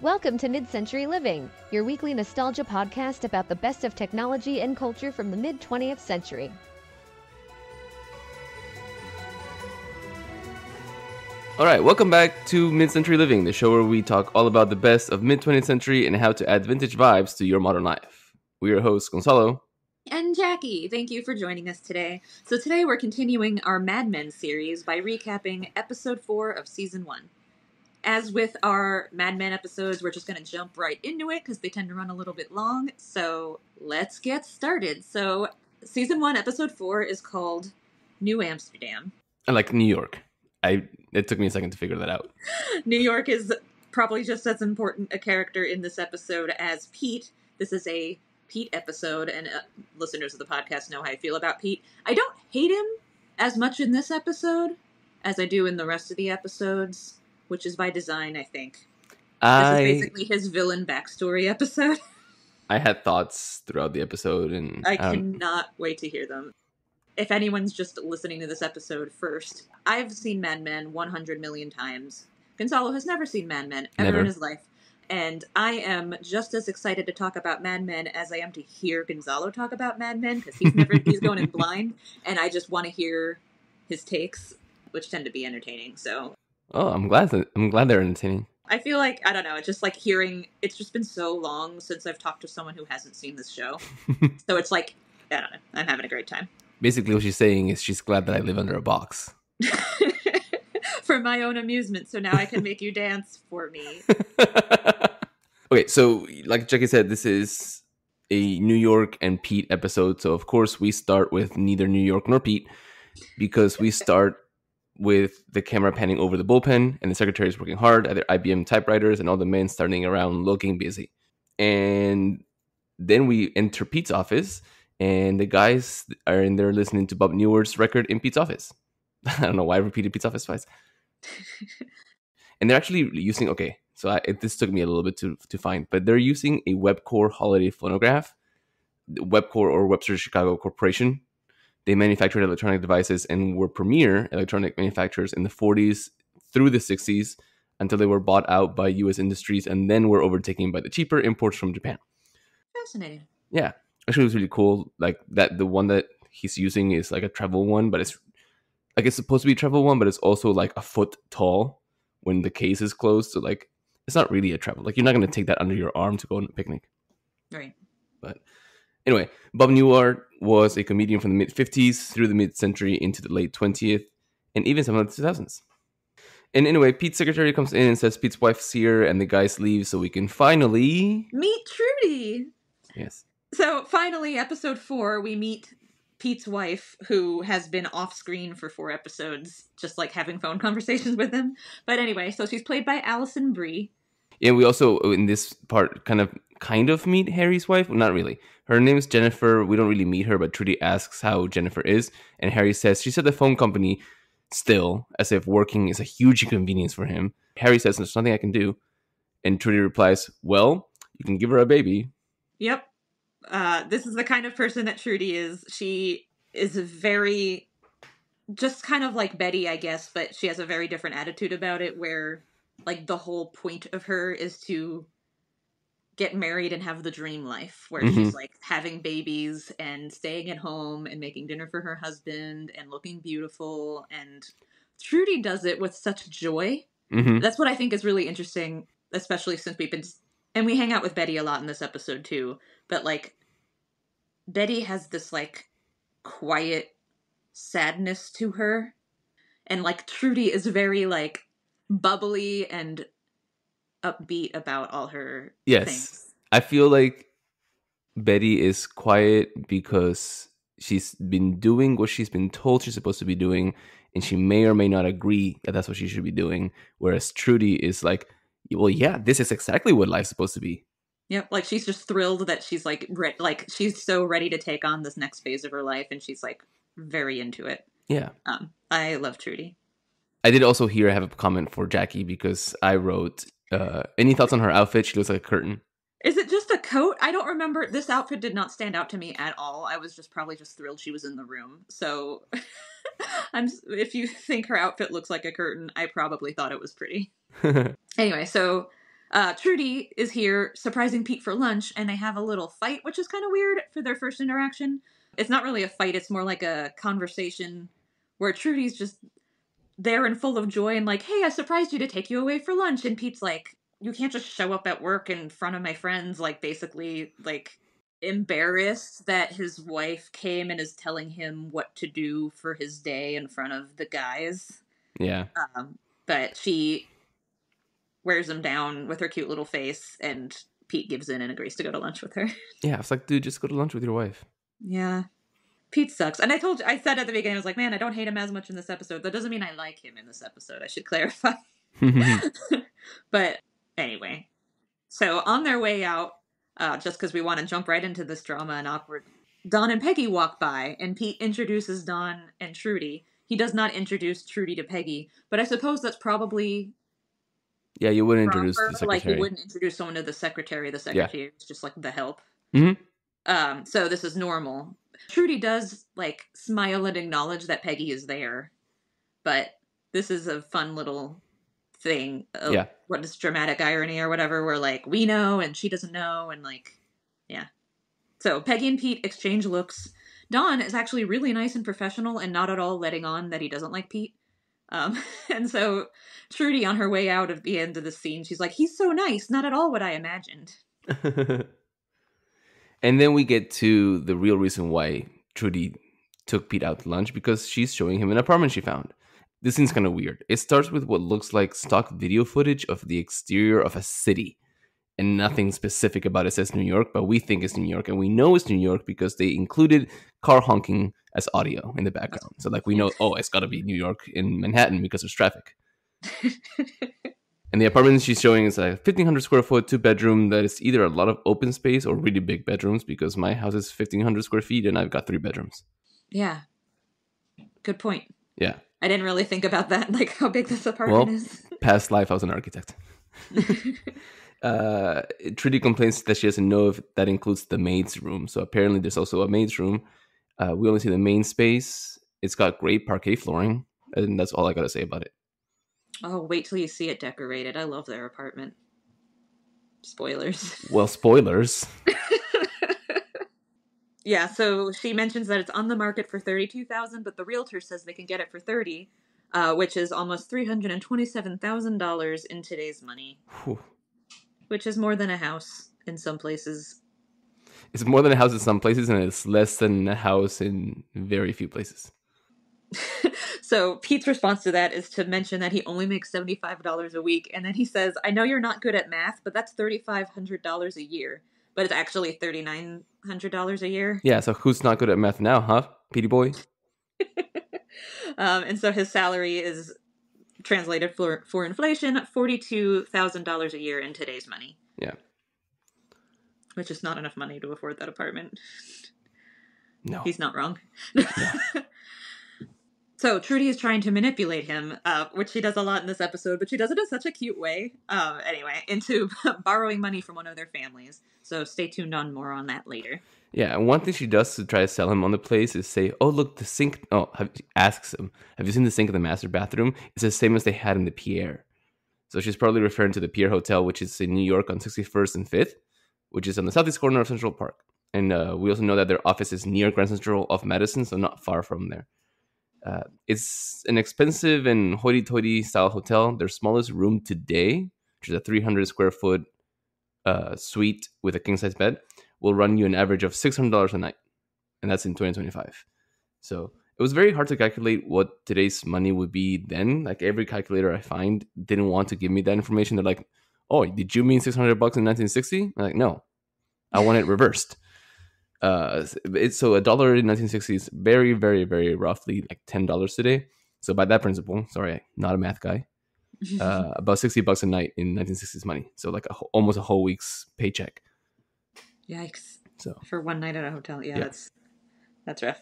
Welcome to Mid-Century Living, your weekly nostalgia podcast about the best of technology and culture from the mid-20th century. All right, welcome back to Mid-Century Living, the show where we talk all about the best of mid-20th century and how to add vintage vibes to your modern life. We're your hosts, Gonzalo. And Jackie, thank you for joining us today. So today we're continuing our Mad Men series by recapping episode 4 of season 1. As with our Mad Men episodes, we're just going to jump right into it because they tend to run a little bit long. So let's get started. So season 1, episode 4 is called New Amsterdam. I like New York. It took me a second to figure that out. New York is probably just as important a character in this episode as Pete. This is a Pete episode, and listeners of the podcast know how I feel about Pete. I don't hate him as much in this episode as I do in the rest of the episodes, which is by design, I think. This is basically his villain backstory episode. I had thoughts throughout the episode, and I cannot wait to hear them. If anyone's just listening to this episode first, I've seen Mad Men 100 million times. Gonzalo has never seen Mad Men ever in his life. And I am just as excited to talk about Mad Men as I am to hear Gonzalo talk about Mad Men, because he's going in blind, and I just want to hear his takes, which tend to be entertaining. So, I'm glad they're entertaining. I feel like, I don't know, it's just like it's just been so long since I've talked to someone who hasn't seen this show. So it's like, I don't know, I'm having a great time. Basically, what she's saying is she's glad that I live under a box. For my own amusement, so now I can make you dance for me. Okay, so like Jackie said, this is a New York and Pete episode. So, of course, we start with neither New York nor Pete, because we start with the camera panning over the bullpen and the secretaries working hard at their IBM typewriters and all the men standing around looking busy. And then we enter Pete's office, and the guys are in there listening to Bob Newhart's record in Pete's office. I don't know why I repeated Pete's office twice. And they're actually using, this took me a little bit to find, but they're using a Webcore holiday phonograph. Webcore, or Webster Chicago Corporation. They manufactured electronic devices and were premier electronic manufacturers in the 40s through the 60s until they were bought out by U.S. industries and then were overtaken by the cheaper imports from Japan. Fascinating. Yeah. Actually, it was really cool. Like that, the one that he's using is like a travel one, but it's supposed to be a travel one, but it's also like a foot tall when the case is closed. So like, it's not really a travel. Like, you're not going to take that under your arm to go on a picnic. Right. But anyway, Bob Newhart was a comedian from the mid-50s through the mid-century into the late 20th and even some of the 2000s. And anyway, Pete's secretary comes in and says Pete's wife's here, and the guys leave so we can finally meet Trudy. Yes. So finally, episode 4, we meet Pete's wife, who has been off screen for 4 episodes, just like having phone conversations with him. But anyway, so she's played by Alison Brie. Yeah, we also, in this part, kind of meet Harry's wife. Well, not really. Her name is Jennifer. We don't really meet her, but Trudy asks how Jennifer is. And Harry says she's at the phone company still, as if working is a huge inconvenience for him. Harry says there's nothing I can do. And Trudy replies, well, you can give her a baby. Yep. This is the kind of person that Trudy is. She is very, just kind of like Betty, I guess, but she has a very different attitude about it, where like the whole point of her is to get married and have the dream life, where she's like having babies and staying at home and making dinner for her husband and looking beautiful. And Trudy does it with such joy. That's what I think is really interesting, especially since and we hang out with Betty a lot in this episode too, but like Betty has this like quiet sadness to her, and like Trudy is very like bubbly and upbeat about all her things. I feel like Betty is quiet because she's been doing what she's been told she's supposed to be doing, and she may or may not agree that that's what she should be doing, whereas Trudy is like, well, yeah, this is exactly what life's supposed to be. Yep, like she's just thrilled that she's like she's so ready to take on this next phase of her life, and she's like very into it. Yeah. I love Trudy. I did also here have a comment for Jackie, because I wrote, any thoughts on her outfit? She looks like a curtain. Is it just a coat? I don't remember. This outfit did not stand out to me at all. I was probably just thrilled she was in the room. So if you think her outfit looks like a curtain, I probably thought it was pretty. Anyway, so Trudy is here surprising Pete for lunch, and they have a little fight, which is kind of weird for their first interaction. It's not really a fight, it's more like a conversation where Trudy's just there and full of joy and like, hey, I surprised you to take you away for lunch. And Pete's like, you can't just show up at work in front of my friends, like basically like embarrassed that his wife came and is telling him what to do for his day in front of the guys. Yeah. But she wears him down with her cute little face, and Pete gives in and agrees to go to lunch with her. Yeah, it's like, dude, just go to lunch with your wife. Yeah. Pete sucks. And I said at the beginning, I was like, man, I don't hate him as much in this episode. That doesn't mean I like him in this episode. I should clarify. But anyway. So on their way out, just because we want to jump right into this drama and awkward, Dawn and Peggy walk by, and Pete introduces Dawn and Trudy. He does not introduce Trudy to Peggy, but I suppose that's probably... Yeah, you wouldn't introduce the secretary. Like, you wouldn't introduce someone to the secretary. The secretary is just like the help. Mm-hmm. So this is normal. Trudy does, like, smile and acknowledge that Peggy is there. But this is a fun little thing. What is dramatic irony or whatever, where, like, we know and she doesn't know, and, like, yeah. So Peggy and Pete exchange looks. Dawn is actually really nice and professional and not at all letting on that he doesn't like Pete. And so Trudy, on her way out of the end of the scene, she's like, he's so nice, not at all what I imagined. And then we get to the real reason why Trudy took Pete out to lunch, because she's showing him an apartment she found. This scene's kind of weird. It starts with what looks like stock video footage of the exterior of a city, and nothing specific about it says New York, but we think it's New York, and we know it's New York because they included car honking as audio in the background. So, like, we know, oh, it's got to be New York in Manhattan because there's traffic. And the apartment she's showing is a 1,500 square foot, 2-bedroom that is either a lot of open space or really big bedrooms, because my house is 1,500 square feet and I've got 3 bedrooms. Yeah. Good point. Yeah. I didn't really think about that, like how big this apartment is. Past life, I was an architect. Trudy complains that she doesn't know if that includes the maid's room. So apparently there's also a maid's room. We only see the main space. It's got great parquet flooring, and that's all I got to say about it. Oh, wait till you see it decorated. I love their apartment. Spoilers. Well, spoilers. Yeah, so she mentions that it's on the market for $32,000, but the realtor says they can get it for $30,000, which is almost $327,000 in today's money. Whew. Which is more than a house in some places. It's more than a house in some places, and it's less than a house in very few places. So Pete's response to that is to mention that he only makes $75 a week, and then he says, I know you're not good at math, but that's $3,500 a year. But it's actually $3,900 a year. Yeah, so who's not good at math now, huh, Petey boy? And so his salary is, translated for inflation, $42,000 a year in today's money. Yeah. Which is not enough money to afford that apartment. No. He's not wrong. No. So Trudy is trying to manipulate him, which she does a lot in this episode, but she does it in such a cute way. Anyway, into borrowing money from one of their families. So stay tuned on more on that later. Yeah, and one thing she does to try to sell him on the place is say, oh, look, the sink. Oh, asks him, have you seen the sink in the master bathroom? It's the same as they had in the Pierre. So she's probably referring to the Pierre Hotel, which is in New York on 61st and 5th, which is on the southeast corner of Central Park. And we also know that their office is near Grand Central of Madison, so not far from there. It's an expensive and hoity-toity style hotel. Their smallest room today, which is a 300 square foot suite with a king-size bed, will run you an average of $600 a night. And that's in 2025. So it was very hard to calculate what today's money would be then. Like, every calculator I find didn't want to give me that information. They're like, oh, did you mean $600 in 1960? I'm like, no, I want it reversed. So $1 in 1960 is very, very, very roughly like $10 today. So by that principle, sorry, not a math guy, about $60 a night in 1960s money. So like almost a whole week's paycheck. Yikes. So for one night at a hotel. Yeah. That's rough.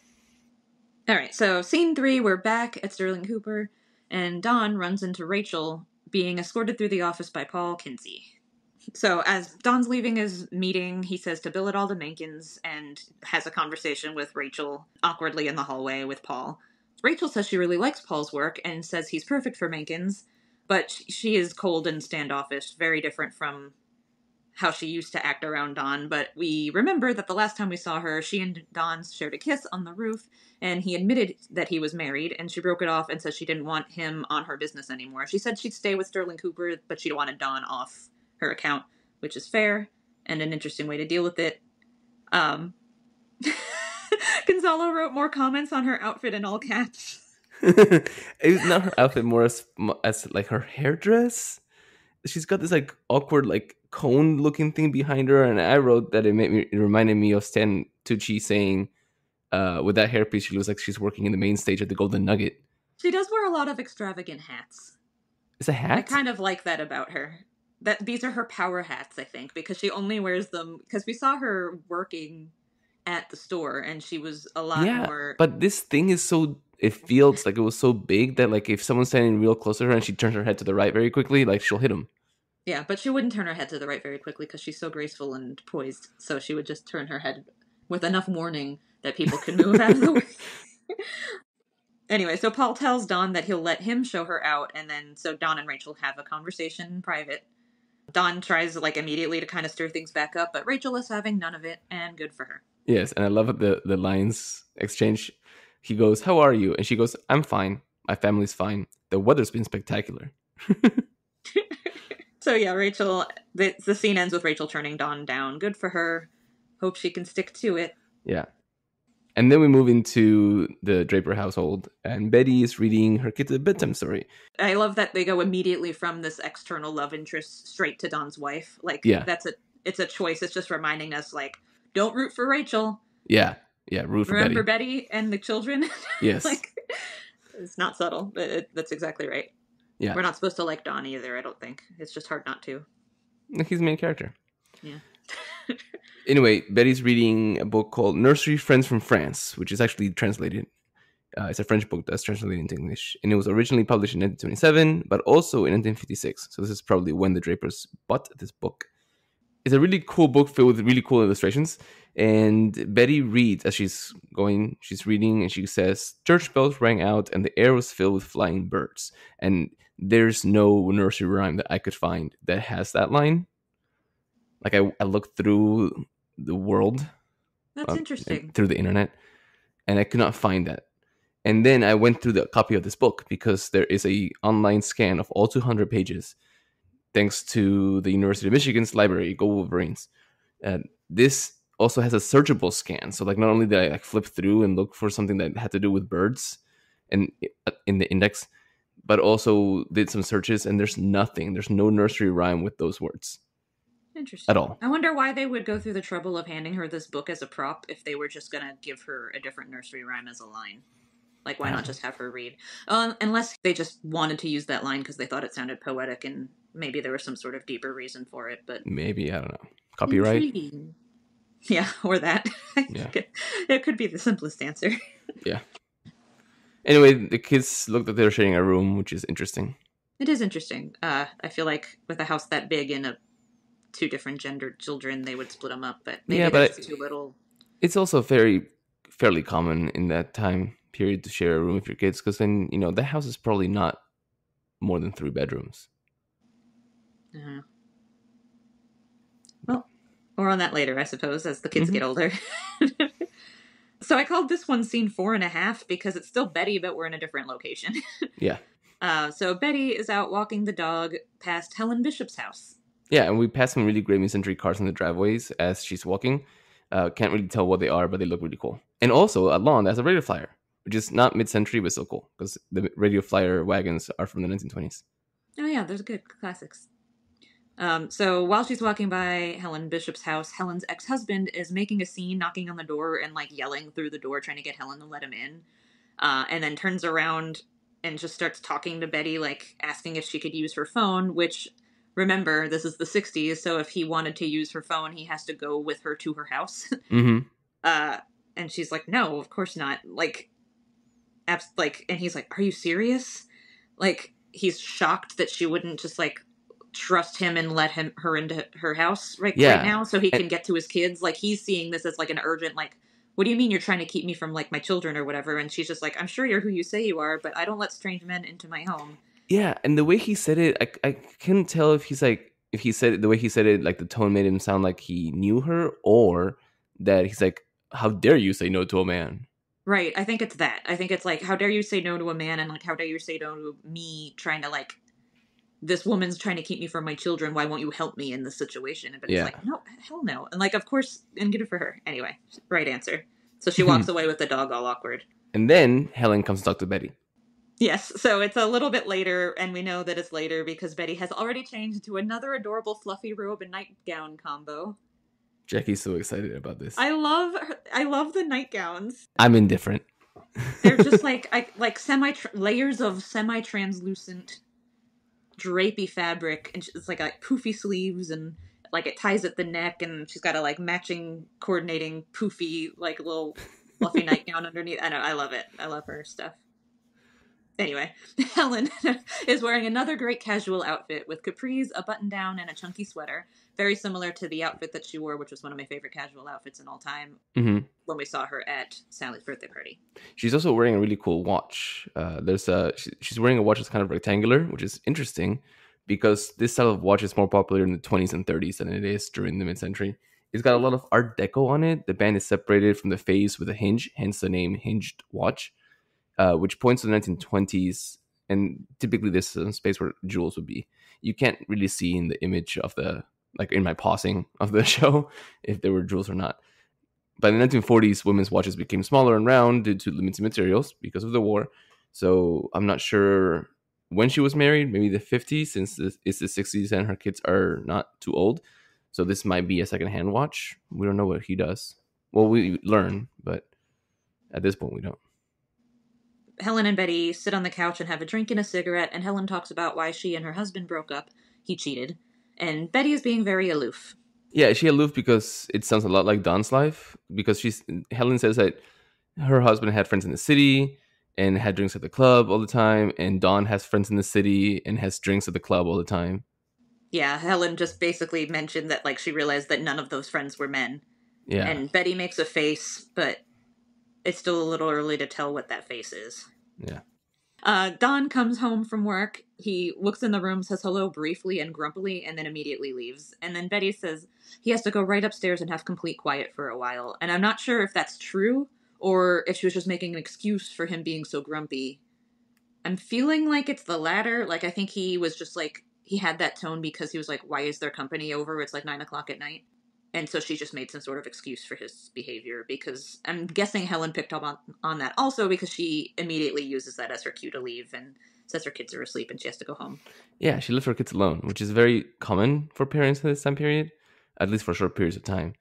All right. So scene 3, we're back at Sterling Cooper, and Dawn runs into Rachel being escorted through the office by Paul Kinsey. So as Don's leaving his meeting, he says to bill it all to Menkins and has a conversation with Rachel awkwardly in the hallway with Paul. Rachel says she really likes Paul's work and says he's perfect for Menkins. But she is cold and standoffish, very different from how she used to act around Don. But we remember that the last time we saw her, she and Don shared a kiss on the roof, and he admitted that he was married, and she broke it off and said she didn't want him on her business anymore. She said she'd stay with Sterling Cooper, but she wanted Don off her account, which is fair and an interesting way to deal with it. Gonzalo wrote more comments on her outfit in all caps. It's not her outfit, more as like her hairdress. She's got this like awkward like cone looking thing behind her, and I wrote that it reminded me of Stan Tucci saying, with that hairpiece, she looks like she's working in the main stage at the Golden Nugget. She does wear a lot of extravagant hats. It's a hat? I kind of like that about her. That these are her power hats, I think, because she only wears them because we saw her working at the store, and she was a lot more. But this thing is so. It feels like it was so big that like if someone's standing real close to her and she turns her head to the right very quickly, like she'll hit him. Yeah, but she wouldn't turn her head to the right very quickly because she's so graceful and poised. So she would just turn her head with enough warning that people could move out of the way. Anyway, so Paul tells Don that he'll let him show her out, and then so Don and Rachel have a conversation in private. Don tries like immediately to kind of stir things back up, but Rachel is having none of it, and good for her. Yes, and I love the lines exchange. He goes, "How are you?" And she goes, "I'm fine. My family's fine. The weather's been spectacular." So yeah, Rachel, the scene ends with Rachel turning Don down. Good for her. Hope she can stick to it. Yeah. And then we move into the Draper household, and Betty is reading her kids a bedtime story. I love that they go immediately from this external love interest straight to Don's wife. Like, it's a choice. It's just reminding us, like, don't root for Rachel. Yeah, root for Remember Betty. Betty and the children? Yes. Like, it's not subtle, but that's exactly right. Yeah. We're not supposed to like Don either, I don't think. It's just hard not to. He's the main character. Yeah. Anyway, Betty's reading a book called Nursery Friends from France, which is actually translated. It's a French book that's translated into English. And it was originally published in 1927, but also in 1956. So this is probably when the Drapers bought this book. It's a really cool book filled with really cool illustrations. And Betty reads as she's reading, and she says, "Church bells rang out and the air was filled with flying birds." And there's no nursery rhyme that I could find that has that line. Like I looked through the world. That's interesting. Through the internet, and I could not find that. And then I went through the copy of this book because there is a online scan of all 200 pages, thanks to the University of Michigan's library, Go Wolverines. This also has a searchable scan. So like not only did I like flip through and look for something that had to do with birds and in the index, but also did some searches, and there's nothing. There's no nursery rhyme with those words. Interesting. At all. I wonder why they would go through the trouble of handing her this book as a prop if they were just going to give her a different nursery rhyme as a line. Like, why not just have her read? Unless they just wanted to use that line because they thought it sounded poetic and maybe there was some sort of deeper reason for it. But maybe, I don't know. Copyright? Intriguing. Yeah, or that. Yeah. It could be the simplest answer. Yeah. Anyway, the kids look like they're sharing a room, which is interesting. It is interesting. I feel like with a house that big and two different gendered children, they would split them up, but maybe there's too little. It's also fairly common in that time period to share a room with your kids, because then, the house is probably not more than 3 bedrooms. Uh-huh. Well, more on that later, I suppose, as the kids get older. So I called this one scene 4.5 because it's still Betty, but we're in a different location. Yeah. So Betty is out walking the dog past Helen Bishop's house. Yeah, and we pass some really great mid-century cars in the driveways as she's walking. Can't really tell what they are, but they look really cool. And also, at lawn, there's a radio flyer, which is not mid-century, but still cool, because the radio flyer wagons are from the 1920s. Oh yeah, there's good classics. So while she's walking by Helen Bishop's house, Helen's ex-husband is making a scene, knocking on the door and like yelling through the door, trying to get Helen to let him in. And then turns around and just starts talking to Betty, like asking if she could use her phone, which, remember, this is the 60s, so if he wanted to use her phone, he has to go with her to her house. Mm-hmm. And she's like, no, of course not. And he's like, are you serious? Like, he's shocked that she wouldn't just like trust him and let her into her house right now so he can get to his kids. Like, he's seeing this as like an urgent, like, what do you mean you're trying to keep me from like my children or whatever? And she's just like, I'm sure you're who you say you are, but I don't let strange men into my home. Yeah, and the way he said it, I couldn't tell if he said it the way he said it, like the tone made him sound like he knew her, or that he's like, "How dare you say no to a man?" Right. I think it's that. I think it's like, how dare you say no to a man, and like, how dare you say no to me trying to like, this woman's trying to keep me from my children. Why won't you help me in this situation? But he's Yeah. like, no, hell no. And like, of course, and good for her. Anyway, right answer. So she walks away with the dog all awkward. And then Helen comes to talk to Betty. Yes, so it's a little bit later, and we know that it's later because Betty has already changed to another adorable fluffy robe and nightgown combo. Jackie's so excited about this. I love the nightgowns. I'm indifferent. They're just like layers of semi-translucent drapey fabric, and it's like poofy sleeves, and like it ties at the neck, and she's got a like matching coordinating poofy like little fluffy nightgown underneath. I know, I love it. I love her stuff. Anyway, Helen is wearing another great casual outfit with capris, a button-down, and a chunky sweater. Very similar to the outfit that she wore, which was one of my favorite casual outfits in all time when we saw her at Sally's birthday party. She's also wearing a really cool watch. She's wearing a watch that's kind of rectangular, which is interesting because this style of watch is more popular in the 20s and 30s than it is during the mid-century. It's got a lot of Art Deco on it. The band is separated from the face with a hinge, hence the name hinged watch. Which points to the 1920s, and typically this is a space where jewels would be. You can't really see in the image of in my pausing of the show, if there were jewels or not. By the 1940s, women's watches became smaller and round due to limited materials because of the war. So I'm not sure when she was married, maybe the 50s, since it's the 60s and her kids are not too old. So this might be a secondhand watch. We don't know what he does. Well, we learn, but at this point we don't. Helen and Betty sit on the couch and have a drink and a cigarette, and Helen talks about why she and her husband broke up. He cheated. And Betty is being very aloof. Yeah, she aloof because it sounds a lot like Dawn's life. Because Helen says that her husband had friends in the city and had drinks at the club all the time, and Dawn has friends in the city and has drinks at the club all the time. Yeah, Helen just basically mentioned that like she realized that none of those friends were men. Yeah. And Betty makes a face, but it's still a little early to tell what that face is. Yeah. Don comes home from work. He looks in the room, says hello briefly and grumpily, and then immediately leaves. And then Betty says he has to go right upstairs and have complete quiet for a while. And I'm not sure if that's true or if she was just making an excuse for him being so grumpy. I'm feeling like it's the latter. Like, I think he was just like, he had that tone because he was like, why is their company over? It's like 9 o'clock at night. And so she just made some sort of excuse for his behavior, because I'm guessing Helen picked up on that also because she immediately uses that as her cue to leave and says her kids are asleep and she has to go home. Yeah, she left her kids alone, which is very common for parents in this time period, at least for short periods of time.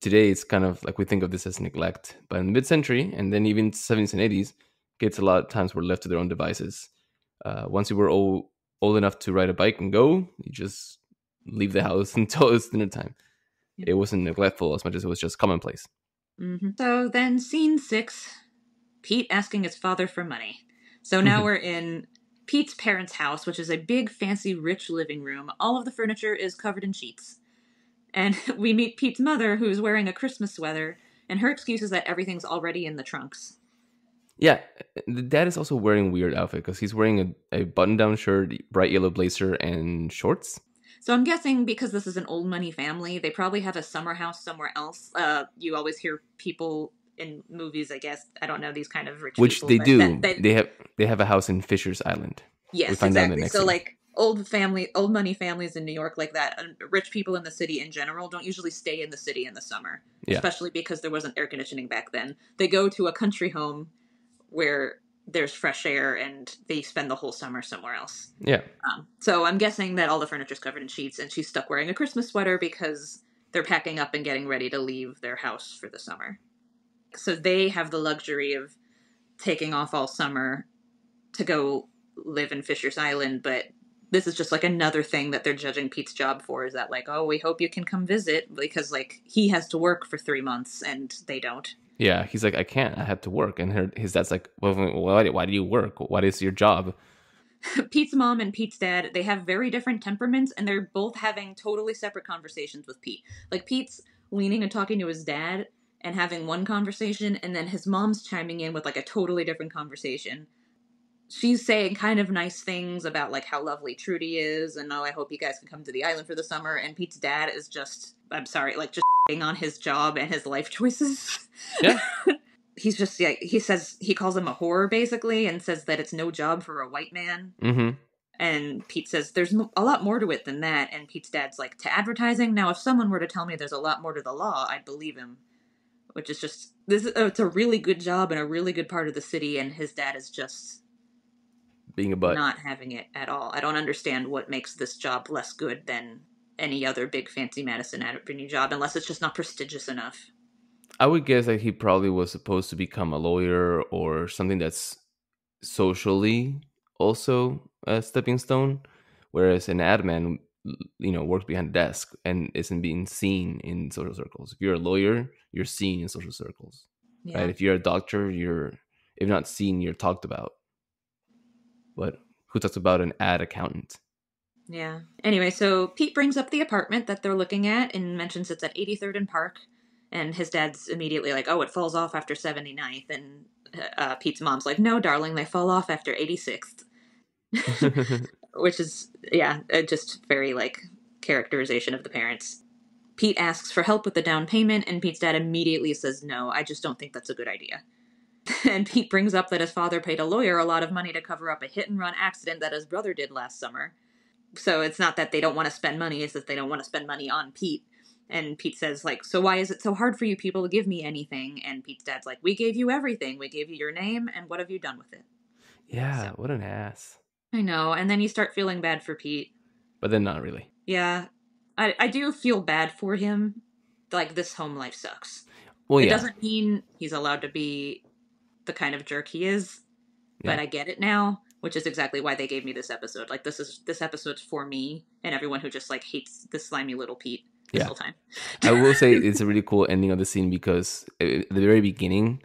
Today, it's kind of like we think of this as neglect, but in the mid-century, and then even 70s and 80s, kids a lot of times were left to their own devices. Once you were old enough to ride a bike and go, you just leave the house until it's dinner time. Yeah. It wasn't neglectful as much as it was just commonplace. Mm-hmm. So then scene 6, Pete asking his father for money. So now we're in Pete's parents' house, which is a big, fancy, rich living room. All of the furniture is covered in sheets. And we meet Pete's mother, who is wearing a Christmas sweater, and her excuse is that everything's already in the trunks. Yeah, the dad is also wearing a weird outfit because he's wearing a button-down shirt, bright yellow blazer, and shorts. So I'm guessing because this is an old money family, they probably have a summer house somewhere else. You always hear people in movies, I guess, I don't know, these kind of rich which people. Which they do. They have a house in Fisher's Island. Yes, we find exactly. Out in the next so scene. Like old money families in New York like that, rich people in the city in general don't usually stay in the city in the summer, especially because there wasn't air conditioning back then. They go to a country home where there's fresh air and they spend the whole summer somewhere else. Yeah. So I'm guessing that all the furniture's covered in sheets and she's stuck wearing a Christmas sweater because they're packing up and getting ready to leave their house for the summer. So they have the luxury of taking off all summer to go live in Fisher's Island, but this is just like another thing that they're judging Pete's job for, is that like, oh, we hope you can come visit, because like he has to work for 3 months and they don't. Yeah, he's like, I can't. I have to work. And his dad's like, well, why do you work? What is your job? Pete's mom and Pete's dad, they have very different temperaments, and they're both having totally separate conversations with Pete. Like, Pete's leaning and talking to his dad and having one conversation, and then his mom's chiming in with like a totally different conversation. she's saying kind of nice things about like how lovely Trudy is, and I hope you guys can come to the island for the summer. And Pete's dad is just, I'm sorry, like just on his job and his life choices. Yeah. He's just, yeah, he says, he calls him a whore basically, and says that it's no job for a white man. Mm-hmm. And Pete says there's a lot more to it than that. And Pete's dad's like, to advertising? Now, if someone were to tell me there's a lot more to the law, I'd believe him. Which is just, it's a really good job in a really good part of the city, and his dad is just being a butt, not having it at all. I don't understand what makes this job less good than any other big fancy Madison Avenue job, unless it's just not prestigious enough. I would guess that he probably was supposed to become a lawyer or something that's socially also a stepping stone, whereas an ad man, works behind a desk and isn't being seen in social circles. If you're a lawyer, you're seen in social circles, Yeah. right? If you're a doctor, if not seen, you're talked about. But who talks about an ad accountant? Yeah. Anyway, so Pete brings up the apartment that they're looking at and mentions it's at 83rd and Park. And his dad's immediately like, oh, it falls off after 79th. And Pete's mom's like, no, darling, they fall off after 86th. Which is, yeah, just very, like, characterization of the parents. Pete asks for help with the down payment, and Pete's dad immediately says, no, I just don't think that's a good idea. And Pete brings up that his father paid a lawyer a lot of money to cover up a hit-and-run accident that his brother did last summer. So it's not that they don't want to spend money, it's that they don't want to spend money on Pete. And Pete says, like, so why is it so hard for you people to give me anything? And Pete's dad's like, we gave you everything. We gave you your name, and what have you done with it? Yeah, what an ass. I know, and then you start feeling bad for Pete. But then not really. Yeah, I do feel bad for him. Like, this home life sucks. Well, It yeah. doesn't mean he's allowed to be the kind of jerk he is, but Yeah. I get it now, which is exactly why they gave me this episode. Like, this episode's for me and everyone who just, like, hates this slimy little Pete this whole time. I will say it's a really cool ending of the scene because at the very beginning,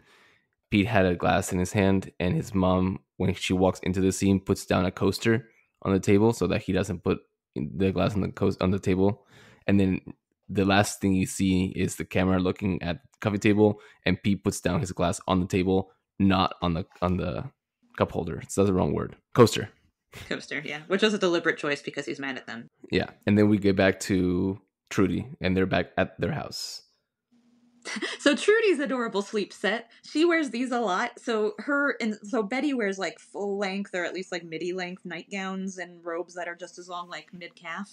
Pete had a glass in his hand, and his mom, when she walks into the scene, puts down a coaster on the table so that he doesn't put the glass on the table. And then the last thing you see is the camera looking at the coffee table, and Pete puts down his glass on the table, not on the cup holder. That's the wrong word. Coaster. Coaster, yeah. Which was a deliberate choice because he's mad at them. Yeah. And then we get back to Trudy, and they're back at their house. So Trudy's adorable sleep set. She wears these a lot. So Betty wears like full length or at least like midi length nightgowns and robes that are just as long, like mid calf.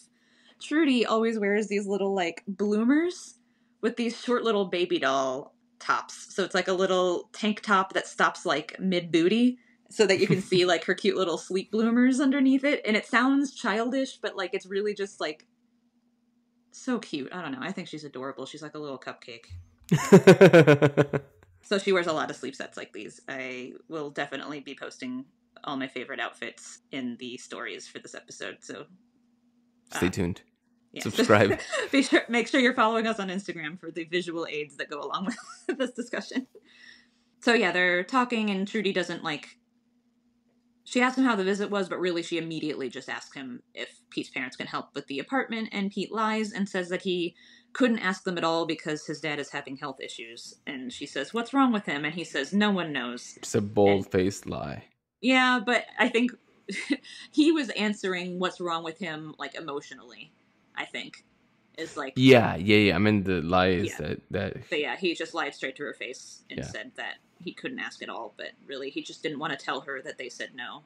Trudy always wears these little like bloomers with these short little baby doll tops. So it's like a little tank top that stops like mid booty so that you can see like her cute little sleep bloomers underneath it. And it sounds childish, but like it's really just like so cute. I don't know. I think she's adorable. She's like a little cupcake. So she wears a lot of sleep sets like these. I will definitely be posting all my favorite outfits in the stories for this episode. So stay tuned. Yeah. Subscribe. Make sure you're following us on Instagram for the visual aids that go along with this discussion. So yeah, they're talking, and Trudy doesn't like. She asks him how the visit was, but really she immediately just asks him if Pete's parents can help with the apartment, and Pete lies and says that he couldn't ask them at all because his dad is having health issues. And she says, what's wrong with him? And he says, no one knows. It's a bold-faced lie. Yeah, but I think he was answering what's wrong with him, like, emotionally, I think. Is like... Yeah. I mean, the lie is that... But yeah, he just lied straight to her face and said that he couldn't ask at all, but really he just didn't want to tell her that they said no.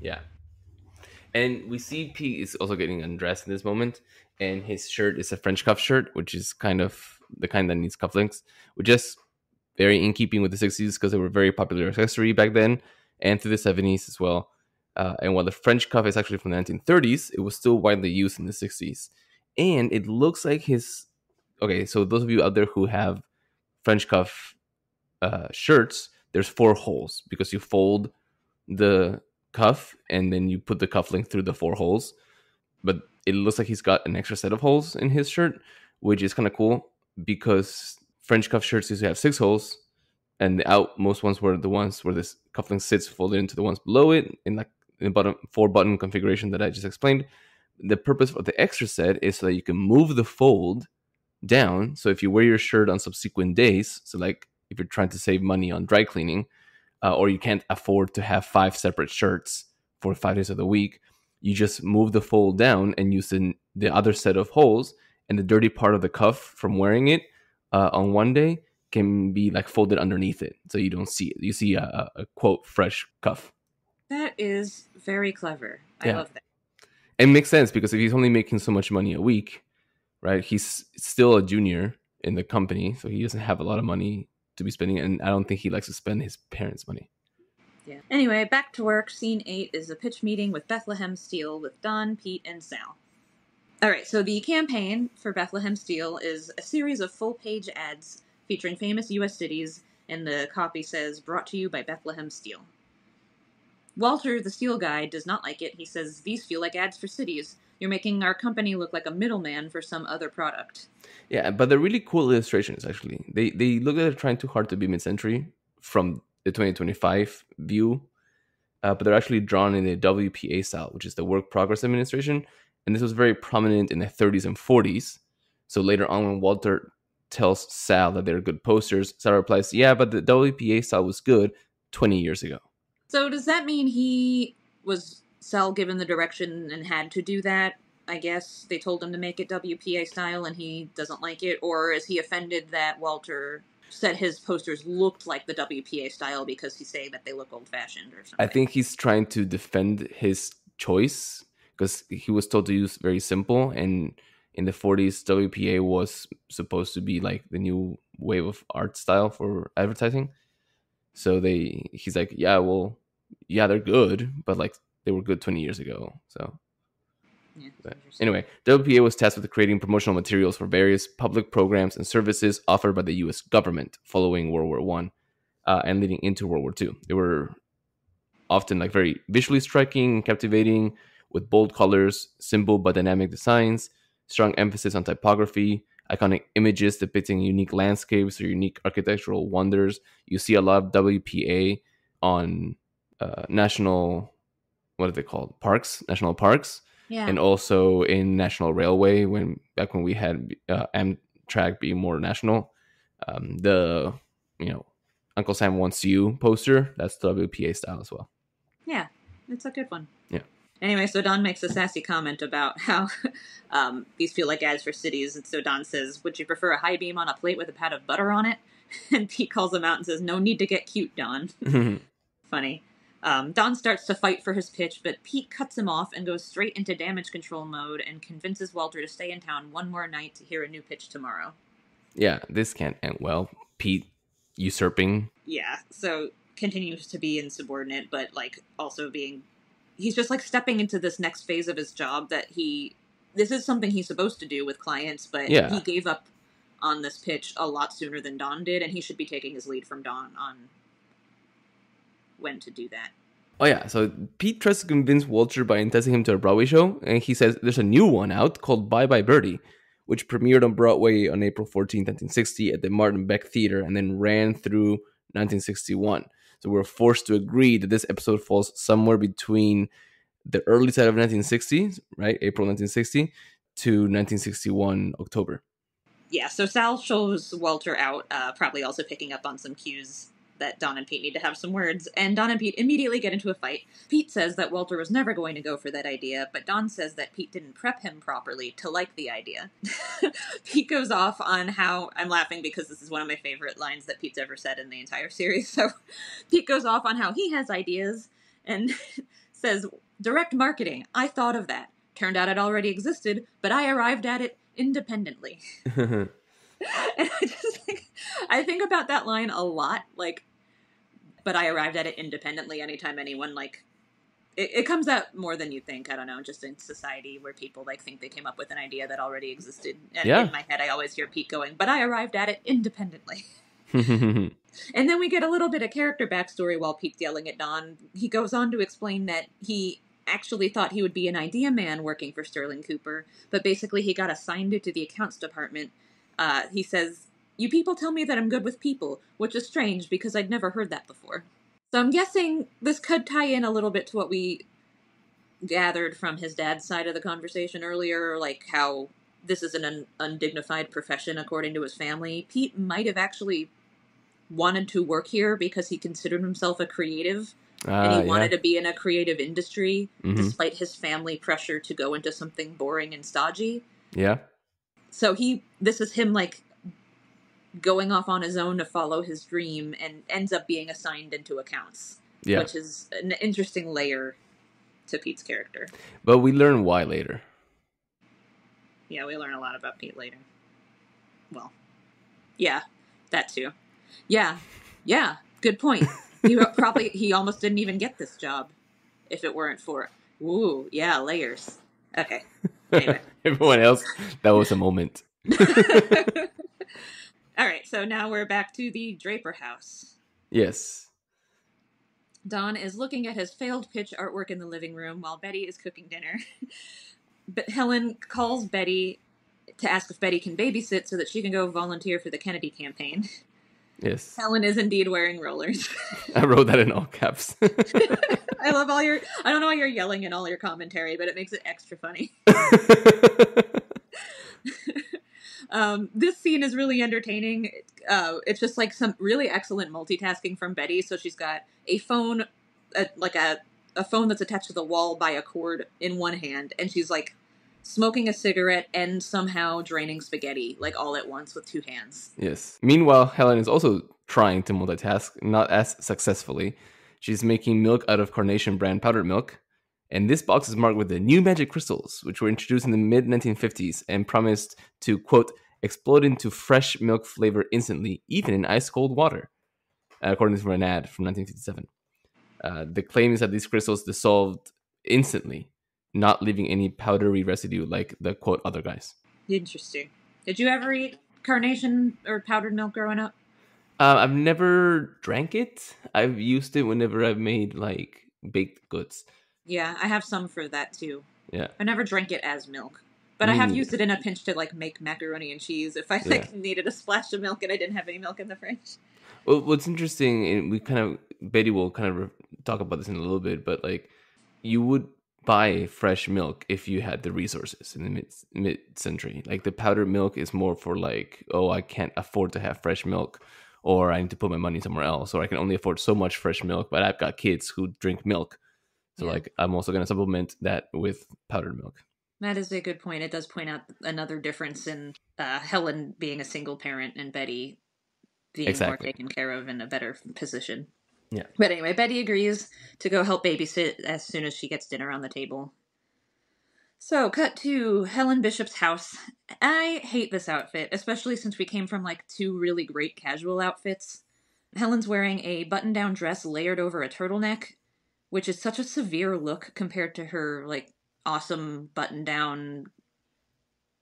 Yeah. And we see Pete is also getting undressed in this moment, and his shirt is a French cuff shirt, which is kind of the kind that needs cufflinks, which is very in keeping with the 60s because they were a very popular accessory back then and through the 70s as well. And while the French cuff is actually from the 1930s, it was still widely used in the 60s. And it looks like his... Okay, so those of you out there who have French cuff shirts, there's 4 holes because you fold the cuff and then you put the cufflink through the 4 holes. But it looks like he's got an extra set of holes in his shirt, which is kind of cool because French cuff shirts usually have 6 holes, and the outmost ones were the ones where this cufflink sits folded into the ones below it in like the bottom 4-button configuration that I just explained. The purpose of the extra set is so that you can move the fold down. So if you wear your shirt on subsequent days, so like if you're trying to save money on dry cleaning, or you can't afford to have 5 separate shirts for 5 days of the week, you just move the fold down and use the other set of holes, and the dirty part of the cuff from wearing it on one day can be like folded underneath it, so you don't see it. You see a quote fresh cuff. That is very clever. I love that. It makes sense because if he's only making so much money a week, right? He's still a junior in the company, so he doesn't have a lot of money to be spending, and I don't think he likes to spend his parents' money. Yeah. Anyway, back to work. Scene 8 is a pitch meeting with Bethlehem Steel with Don, Pete, and Sal. All right, so the campaign for Bethlehem Steel is a series of full-page ads featuring famous U.S. cities, and the copy says, "Brought to you by Bethlehem Steel." Walter, the steel guy, does not like it. He says, "These feel like ads for cities. You're making our company look like a middleman for some other product." Yeah, but they're really cool illustrations, actually. They look like they're trying too hard to be mid-century from the 2025 view, but they're actually drawn in the WPA style, which is the Work Progress Administration, and this was very prominent in the 30s and 40s. So later on, when Walter tells Sal that they're good posters, Sal replies, "Yeah, but the WPA style was good 20 years ago." So does that mean Sal given the direction and had to do that? I guess they told him to make it WPA style and he doesn't like it? Or is he offended that Walter said his posters looked like the WPA style because he's saying that they look old-fashioned or something? I think he's trying to defend his choice because he was told to use very simple, and in the 40s, WPA was supposed to be like the new wave of art style for advertising. So he's like, yeah, they're good, but like they were good 20 years ago. So anyway, WPA was tasked with creating promotional materials for various public programs and services offered by the U.S. government following World War One and leading into World War II. They were often like very visually striking and captivating, with bold colors, simple but dynamic designs, strong emphasis on typography, iconic images depicting unique landscapes or unique architectural wonders. You see a lot of WPA on national, what are they called? National parks. Yeah. And also in National Railway, back when we had Amtrak being more national. The Uncle Sam Wants You poster, that's WPA style as well. Yeah, it's a good one. Yeah. Anyway, so Don makes a sassy comment about how these feel like ads for cities. And so Don says, "Would you prefer a high beam on a plate with a pat of butter on it?" And Pete calls him out and says, "No need to get cute, Don." Funny. Don starts to fight for his pitch, but Pete cuts him off and goes straight into damage control mode and convinces Walter to stay in town one more night to hear a new pitch tomorrow. Yeah, this can't end well. Pete usurping. Yeah, so continues to be insubordinate, but like also he's just like stepping into this next phase of his job that this is something he's supposed to do with clients, but he gave up on this pitch a lot sooner than Don did, and he should be taking his lead from Don on when to do that. Oh yeah, so Pete tries to convince Walter by enticing him to a Broadway show, and he says there's a new one out called Bye Bye Birdie, which premiered on Broadway on April 14, 1960 at the Martin Beck Theater and then ran through 1961. So we're forced to agree that this episode falls somewhere between the early side of 1960s, right, April 1960, to 1961 October. Yeah, so Sal shows Walter out, probably also picking up on some cues that Don and Pete need to have some words, and Don and Pete immediately get into a fight. Pete says that Walter was never going to go for that idea, but Don says that Pete didn't prep him properly to like the idea. Pete goes off on how, I'm laughing because this is one of my favorite lines that Pete's ever said in the entire series, so Pete goes off on how he has ideas, and says, "Direct marketing, I thought of that. Turned out it already existed, but I arrived at it independently." And I think about that line a lot, like, but I arrived at it independently. Anytime anyone, like, it comes out more than you think. I don't know, just in society where people, like, think they came up with an idea that already existed. And in my head, I always hear Pete going, "But I arrived at it independently." And then we get a little bit of character backstory while Pete's yelling at Don. He goes on to explain that he actually thought he would be an idea man working for Sterling Cooper, but basically he got assigned to the accounts department. He says, "You people tell me that I'm good with people, which is strange because I'd never heard that before." So I'm guessing this could tie in a little bit to what we gathered from his dad's side of the conversation earlier, like how this is an undignified profession according to his family. Pete might have actually wanted to work here because he considered himself a creative. And he wanted to be in a creative industry, despite his family pressure to go into something boring and stodgy. Yeah. So this is him, like, going off on his own to follow his dream, and ends up being assigned into accounts. Yeah. Which is an interesting layer to Pete's character. But we learn why later. Yeah, we learn a lot about Pete later. Well, yeah, that too. Yeah, good point. He almost didn't even get this job if it weren't for... Ooh, yeah, layers. Okay, anyway. Everyone else, that was a moment. All right, so now we're back to the Draper house. Yes. Don is looking at his failed pitch artwork in the living room while Betty is cooking dinner. But Helen calls Betty to ask if Betty can babysit so that she can go volunteer for the Kennedy campaign. Yes. Helen is indeed wearing rollers. I wrote that in all caps. I love I don't know why you're yelling in all your commentary, but it makes it extra funny. This scene is really entertaining. It's just like some really excellent multitasking from Betty. So she's got a phone, a phone that's attached to the wall by a cord in one hand, and she's like smoking a cigarette and somehow draining spaghetti, like all at once with two hands. Yes. Meanwhile, Helen is also trying to multitask, not as successfully. She's making milk out of Carnation brand powdered milk. And this box is marked with the new magic crystals, which were introduced in the mid-1950s and promised to, quote, explode into fresh milk flavor instantly, even in ice-cold water, according to an ad from 1957. The claim is that these crystals dissolved instantly, not leaving any powdery residue like the, quote, other guys. Interesting. Did you ever eat Carnation or powdered milk growing up? I've never drank it. I've used it whenever I've made, like, baked goods. Yeah, I have some for that, too. Yeah. I never drank it as milk. But I have used it in a pinch to, like, make macaroni and cheese if I, needed a splash of milk and I didn't have any milk in the fridge. Well, what's interesting, and Betty will kind of talk about this in a little bit, but, like, you would buy fresh milk if you had the resources in the mid-century. Like, the powdered milk is more for, like, oh, I can't afford to have fresh milk, or I need to put my money somewhere else, or I can only afford so much fresh milk, but I've got kids who drink milk. So, like, I'm also going to supplement that with powdered milk. That is a good point. It does point out another difference in Helen being a single parent and Betty being more taken care of in a better position. Yeah. But anyway, Betty agrees to go help babysit as soon as she gets dinner on the table. So, cut to Helen Bishop's house. I hate this outfit, especially since we came from, like, two really great casual outfits. Helen's wearing a button-down dress layered over a turtleneck, which is such a severe look compared to her, like, awesome button-down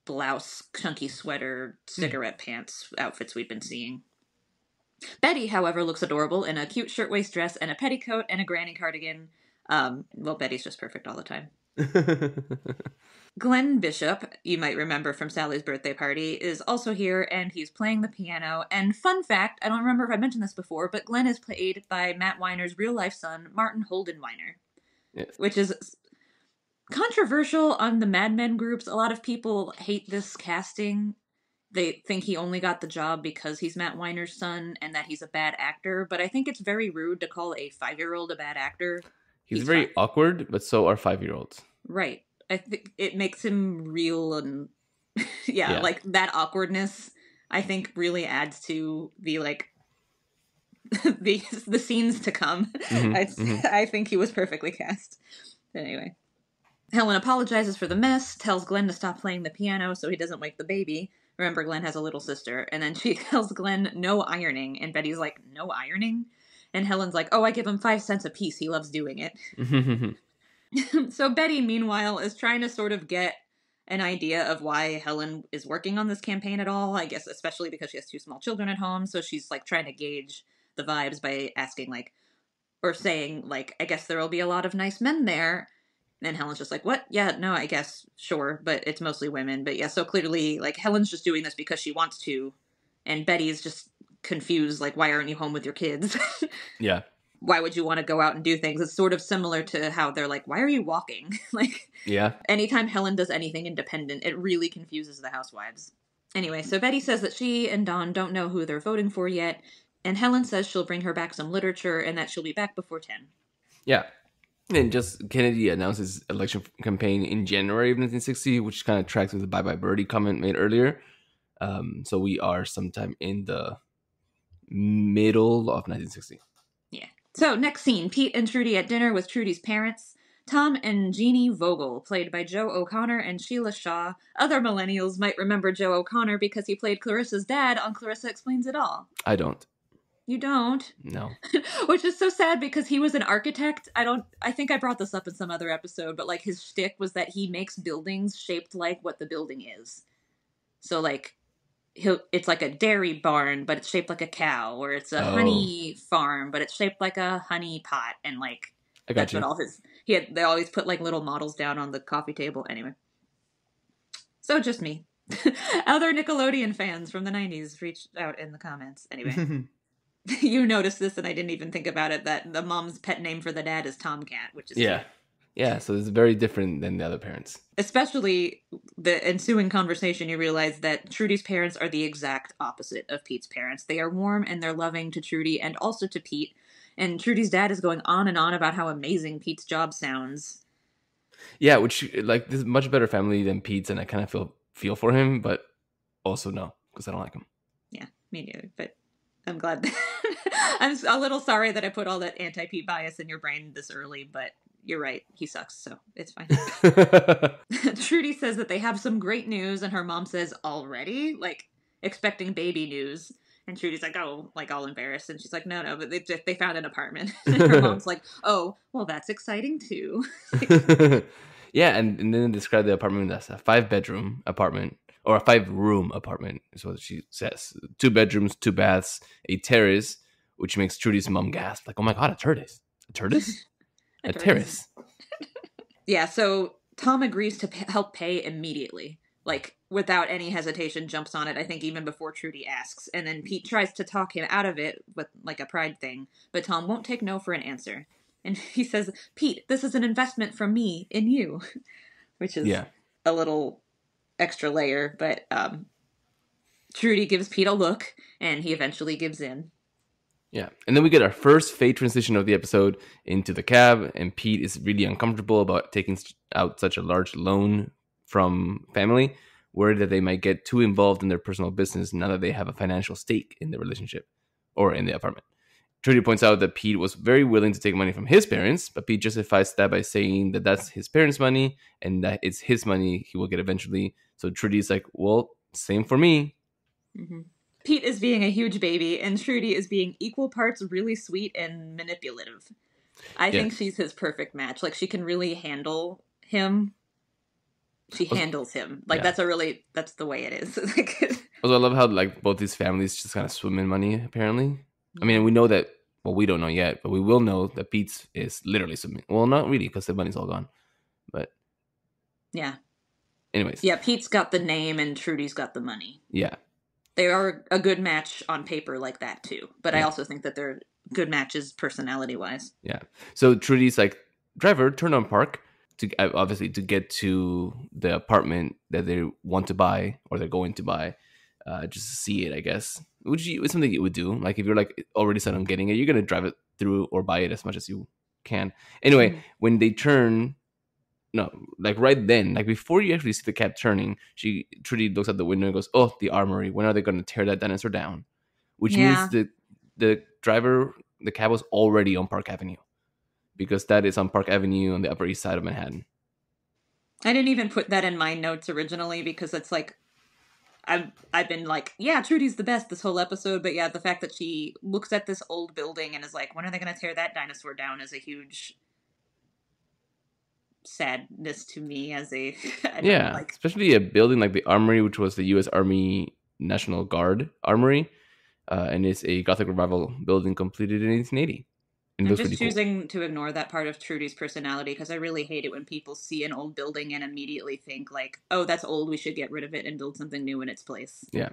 blouse, chunky sweater, cigarette pants outfits we've been seeing. Betty, however, looks adorable in a cute shirtwaist dress and a petticoat and a granny cardigan. Well, Betty's just perfect all the time. Glenn Bishop, you might remember from Sally's birthday party, is also here, and he's playing the piano. And fun fact, I don't remember if I mentioned this before, but Glenn is played by Matt Weiner's real-life son, Martin Holden Weiner. Yes. Which is controversial on the Mad Men groups. A lot of people hate this casting. They think he only got the job because he's Matt Weiner's son and that he's a bad actor. But I think it's very rude to call a 5-year-old a bad actor. He's very awkward, but so are 5-year-olds. Right. I think it makes him real and yeah, like that awkwardness, I think really adds to the, like, the scenes to come. I think he was perfectly cast. Anyway. Helen apologizes for the mess, tells Glenn to stop playing the piano so he doesn't wake the baby. Remember, Glenn has a little sister. And then she tells Glenn no ironing. And Betty's like, no ironing? And Helen's like, oh, I give him 5 cents a piece. He loves doing it. So Betty, meanwhile, is trying to sort of get an idea of why Helen is working on this campaign at all. I guess especially because she has 2 small children at home. So she's, like, trying to gauge the vibes by asking, like, or saying, like, I guess there will be a lot of nice men there. And Helen's just like, what? Yeah, no, I guess, sure, but it's mostly women. But yeah, so clearly, like, Helen's just doing this because she wants to, and Betty's just confused, like, why aren't you home with your kids? Yeah. Why would you want to go out and do things? It's sort of similar to how they're like, why are you walking? Like, yeah. Anytime Helen does anything independent, it really confuses the housewives. Anyway, so Betty says that she and Don don't know who they're voting for yet, And Helen says she'll bring her back some literature and that she'll be back before 10. Yeah. And just Kennedy announced his election campaign in January of 1960, which kind of tracks with the Bye Bye Birdie comment made earlier. So we are sometime in the middle of 1960. Yeah. So next scene, Pete and Trudy at dinner with Trudy's parents. Tom and Jeannie Vogel, played by Joe O'Connor and Sheila Shaw. Other millennials might remember Joe O'Connor because he played Clarissa's dad on Clarissa Explains It All. I don't. You don't? No. Which is so sad because he was an architect. I think I brought this up in some other episode, but like his shtick was that he makes buildings shaped like what the building is. So like it's like a dairy barn, but it's shaped like a cow, or it's a honey farm, but it's shaped like a honey pot, and like that's what all his they always put like little models down on the coffee table. Anyway. So just me. Other Nickelodeon fans from the 90s reached out in the comments. Anyway. You noticed this, and I didn't even think about it, that the mom's pet name for the dad is Tomcat, which is cute. Yeah, so it's very different than the other parents. Especially the ensuing conversation, you realize that Trudy's parents are the exact opposite of Pete's parents. They are warm and they're loving to Trudy and also to Pete. And Trudy's dad is going on and on about how amazing Pete's job sounds. Yeah, which, like, this is a much better family than Pete's, and I kind of feel for him, but also no, because I don't like him. Yeah, me neither, but I'm glad I'm a little sorry that I put all that anti-Pete bias in your brain this early, but you're right. He sucks, so it's fine. Trudy says that they have some great news, and her mom says, already? Like, expecting baby news. And Trudy's like, oh, like all embarrassed. And she's like, no, but they found an apartment. And her mom's like, oh, well, that's exciting too. Yeah, and then they describe the apartment as a 5-bedroom apartment. Or a 5-room apartment is what she says. 2 bedrooms, 2 baths, a terrace, which makes Trudy's mom gasp. Like, oh my God, a terrace. A terrace? A terrace. Yeah, so Tom agrees to help pay immediately. Like, without any hesitation, jumps on it, I think even before Trudy asks. And then Pete tries to talk him out of it with, like, a pride thing. But Tom won't take no for an answer. And he says, Pete, this is an investment from me in you. Which is a little extra layer, but Trudy gives Pete a look, and he eventually gives in. Yeah, and then we get our first fade transition of the episode into the cab, and Pete is really uncomfortable about taking out such a large loan from family, worried that they might get too involved in their personal business now that they have a financial stake in the relationship, or in the apartment. Trudy points out that Pete was very willing to take money from his parents, but Pete justifies that by saying that that's his parents' money and that it's his money he will get eventually. So Trudy's like, well, same for me. Mm-hmm. Pete is being a huge baby, and Trudy is being equal parts really sweet and manipulative. I think she's his perfect match. Like, she can really handle him. She handles him. Like, that's the way it is. Also, I love how, like, both these families just kind of swim in money, apparently. I mean, we know that, well, we don't know yet, but we will know that Pete's is literally swimming. Well, not really, because the money's all gone. But yeah. Anyways. Yeah, Pete's got the name and Trudy's got the money. Yeah. They are a good match on paper like that, too. But I also think that they're good matches personality-wise. Yeah. So Trudy's like, driver, turn on park, to obviously to get to the apartment that they want to buy, or they're going to buy, just to see it, I guess. Which is something you would do. Like, if you're like already set on getting it, you're going to drive it through or buy it as much as you can. Anyway, when they turn... No, like right then, like before you actually see the cab turning, Trudy looks out the window and goes, "Oh, the armory. When are they going to tear that dinosaur down?" Which means the cab was already on Park Avenue, because that is on Park Avenue on the Upper East Side of Manhattan. I didn't even put that in my notes originally because it's like I've been like, yeah, Trudy's the best this whole episode, but yeah, the fact that she looks at this old building and is like, when are they going to tear that dinosaur down, is a huge sadness to me as a especially a building like the Armory, which was the U.S. Army National Guard Armory, and it's a Gothic Revival building completed in 1880. And I'm just choosing to ignore that part of Trudy's personality because I really hate it when people see an old building and immediately think like, oh, that's old, we should get rid of it and build something new in its place. Yeah.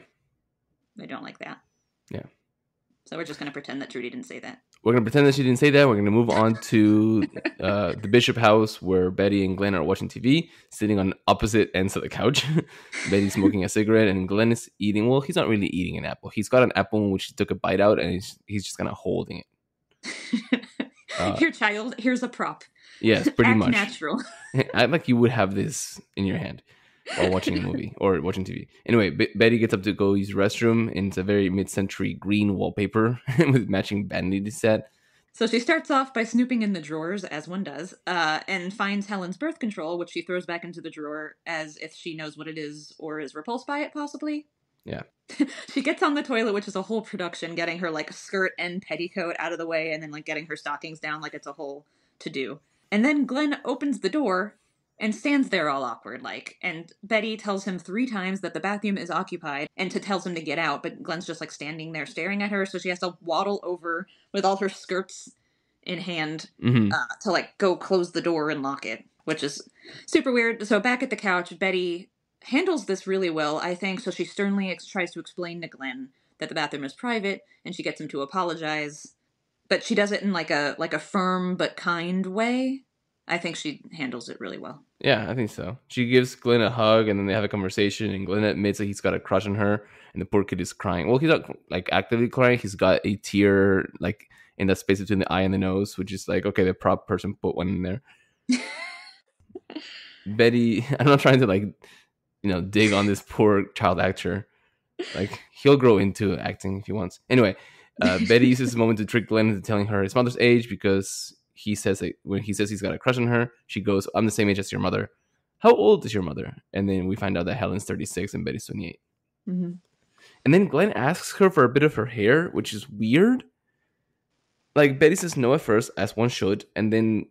I don't like that. Yeah. So we're just going to pretend that Trudy didn't say that. We're going to pretend that she didn't say that. We're going to move on to the Bishop house where Betty and Glenn are watching TV, sitting on opposite ends of the couch. Betty's smoking a cigarette and Glenn is eating. Well, he's not really eating an apple. He's got an apple in which he took a bite out and he's just kind of holding it. Here, child, here's a prop. Yes, pretty Act much. natural. I like you would have this in your hand while watching a movie or watching TV. Anyway, Betty gets up to go use the restroom, and it's a very mid-century green wallpaper with matching vanity set. So she starts off by snooping in the drawers, as one does, and finds Helen's birth control, which she throws back into the drawer as if she knows what it is or is repulsed by it, possibly. Yeah. She gets on the toilet, which is a whole production, getting her, like, skirt and petticoat out of the way, and then, like, getting her stockings down like it's a whole to-do. And then Glenn opens the door and stands there all awkward-like, and Betty tells him 3 times that the bathroom is occupied and tells him to get out, but Glenn's just, like, standing there staring at her, so she has to waddle over with all her skirts in hand to, like, go close the door and lock it, which is super weird. So back at the couch, Betty handles this really well, I think, so she sternly tries to explain to Glenn that the bathroom is private, and she gets him to apologize, but she does it in, like a firm but kind way. I think she handles it really well. Yeah, I think so. She gives Glenn a hug, and then they have a conversation, and Glenn admits that he's got a crush on her, and the poor kid is crying. Well, he's not, like, actively crying. He's got a tear, like, in that space between the eye and the nose, which is like, okay, the prop person put one in there. Betty, I'm not trying to, like, dig on this poor child actor. Like, he'll grow into acting if he wants. Anyway, Betty uses this moment to trick Glenn into telling her his mother's age, because he says that when he says he's got a crush on her, she goes, I'm the same age as your mother. How old is your mother? And then we find out that Helen's 36 and Betty's 28. Mm-hmm. And then Glenn asks her for a bit of her hair, which is weird. Like, Betty says no at first, as one should, and then,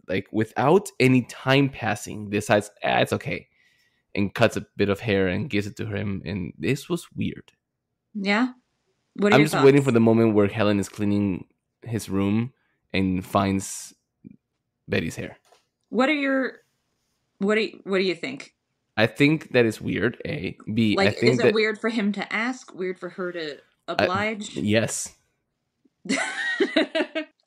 like, without any time passing, decides, it's okay, and cuts a bit of hair and gives it to him, and this was weird. Yeah? What are I'm your just thoughts? waiting for the moment where Helen is cleaning his room and finds Betty's hair. What do you think? I think that is weird, A. B, Like, I think is it that, weird for him to ask? Weird for her to oblige? yes.